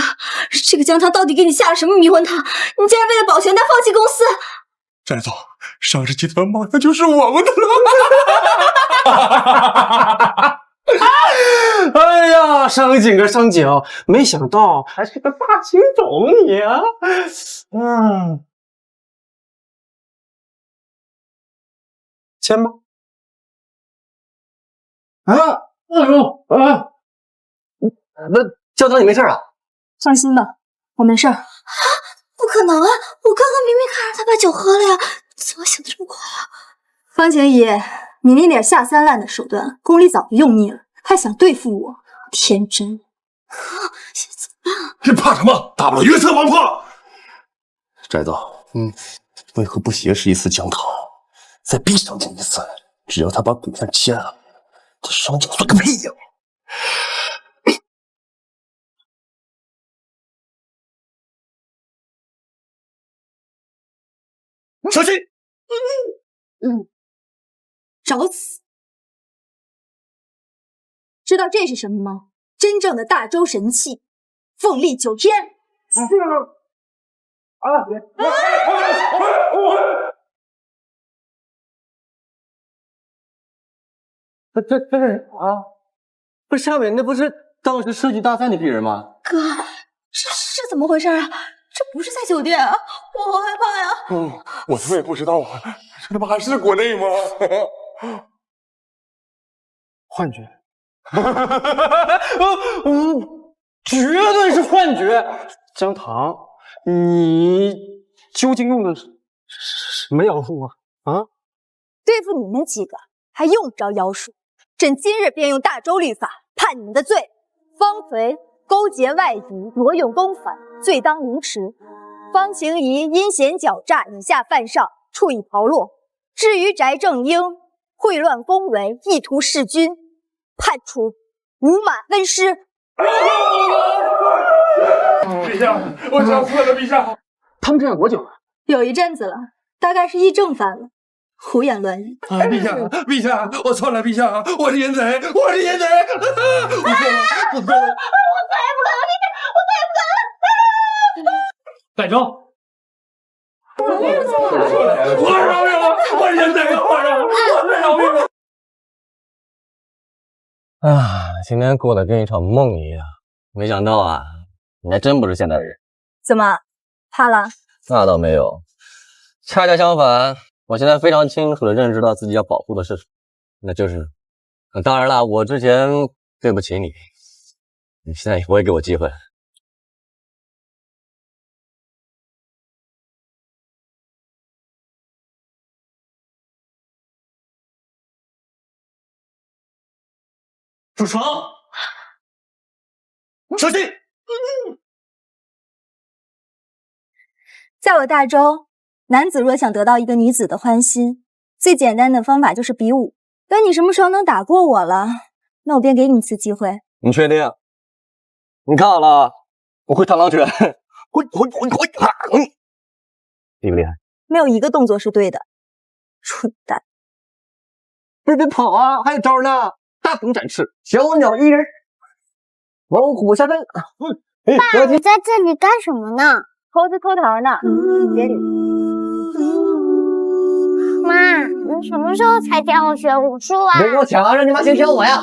这个江涛到底给你下了什么迷魂汤？你竟然为了保全他放弃公司！翟总，商氏集团马上就是我们的了。哎呀，商景啊商景，没想到还是个大情种你啊！签吧。那教头你没事啊？放心吧，我没事儿。不可能啊！我刚刚明明看着他把酒喝了呀，怎么醒得这么快啊？方景怡，你那点下三滥的手段，宫里早就用腻了，还想对付我？天真！现在怎么办啊？你怕什么？大不了约策王破。翟总，为何不挟持一次江涛，再逼上进一次？只要他把股份签了，这商家算个屁呀！小心！找死！知道这是什么吗？真正的大周神器——凤力9天。这是啊？不是夏伟，那不是当时设计大赛那批人吗？哥，是怎么回事啊？这不是在酒店啊，我好害怕呀！我他妈也不知道啊，这他妈还是国内吗？幻觉，绝对是幻觉！江棠，你究竟用的什么妖术啊？对付你们几个还用不着妖术，朕今日便用大周律法判你们的罪：方锤勾结外敌，挪用公款，罪当凌迟；方晴怡阴险狡诈，以下犯上，处以炮烙。至于翟正英秽乱宫闱，意图弑君，判处五马分尸。陛下，我想死了，陛下！他们这样多久了？有一阵子了，大概是议政犯了，胡言乱语。陛下，陛下，我错了，陛下，我是淫贼，我是淫贼，我错了，我错了，我再也不敢了，陛下，我再也不敢了。摆正。我饶命了，我是淫贼，我饶命了。今天过得跟一场梦一样，没想到啊，你还真不是现代人。怎么，怕了？那倒没有，恰恰相反，我现在非常清楚的认识到自己要保护的是什么，那就是，当然了，我之前对不起你，你现在也不会给我机会。住手！小心！在我大周，男子若想得到一个女子的欢心，最简单的方法就是比武。等你什么时候能打过我了，那我便给你一次机会。你确定？你看好了，我会螳螂拳，会，厉不厉害？没有一个动作是对的，蠢蛋！不是别跑啊，还有招呢！大鹏展翅，小鸟依人，猛虎下山。爸，你在这里干什么呢？猴子偷桃呢，别理。妈，你什么时候才教我学武术啊？别跟我抢啊，让你妈先挑我呀！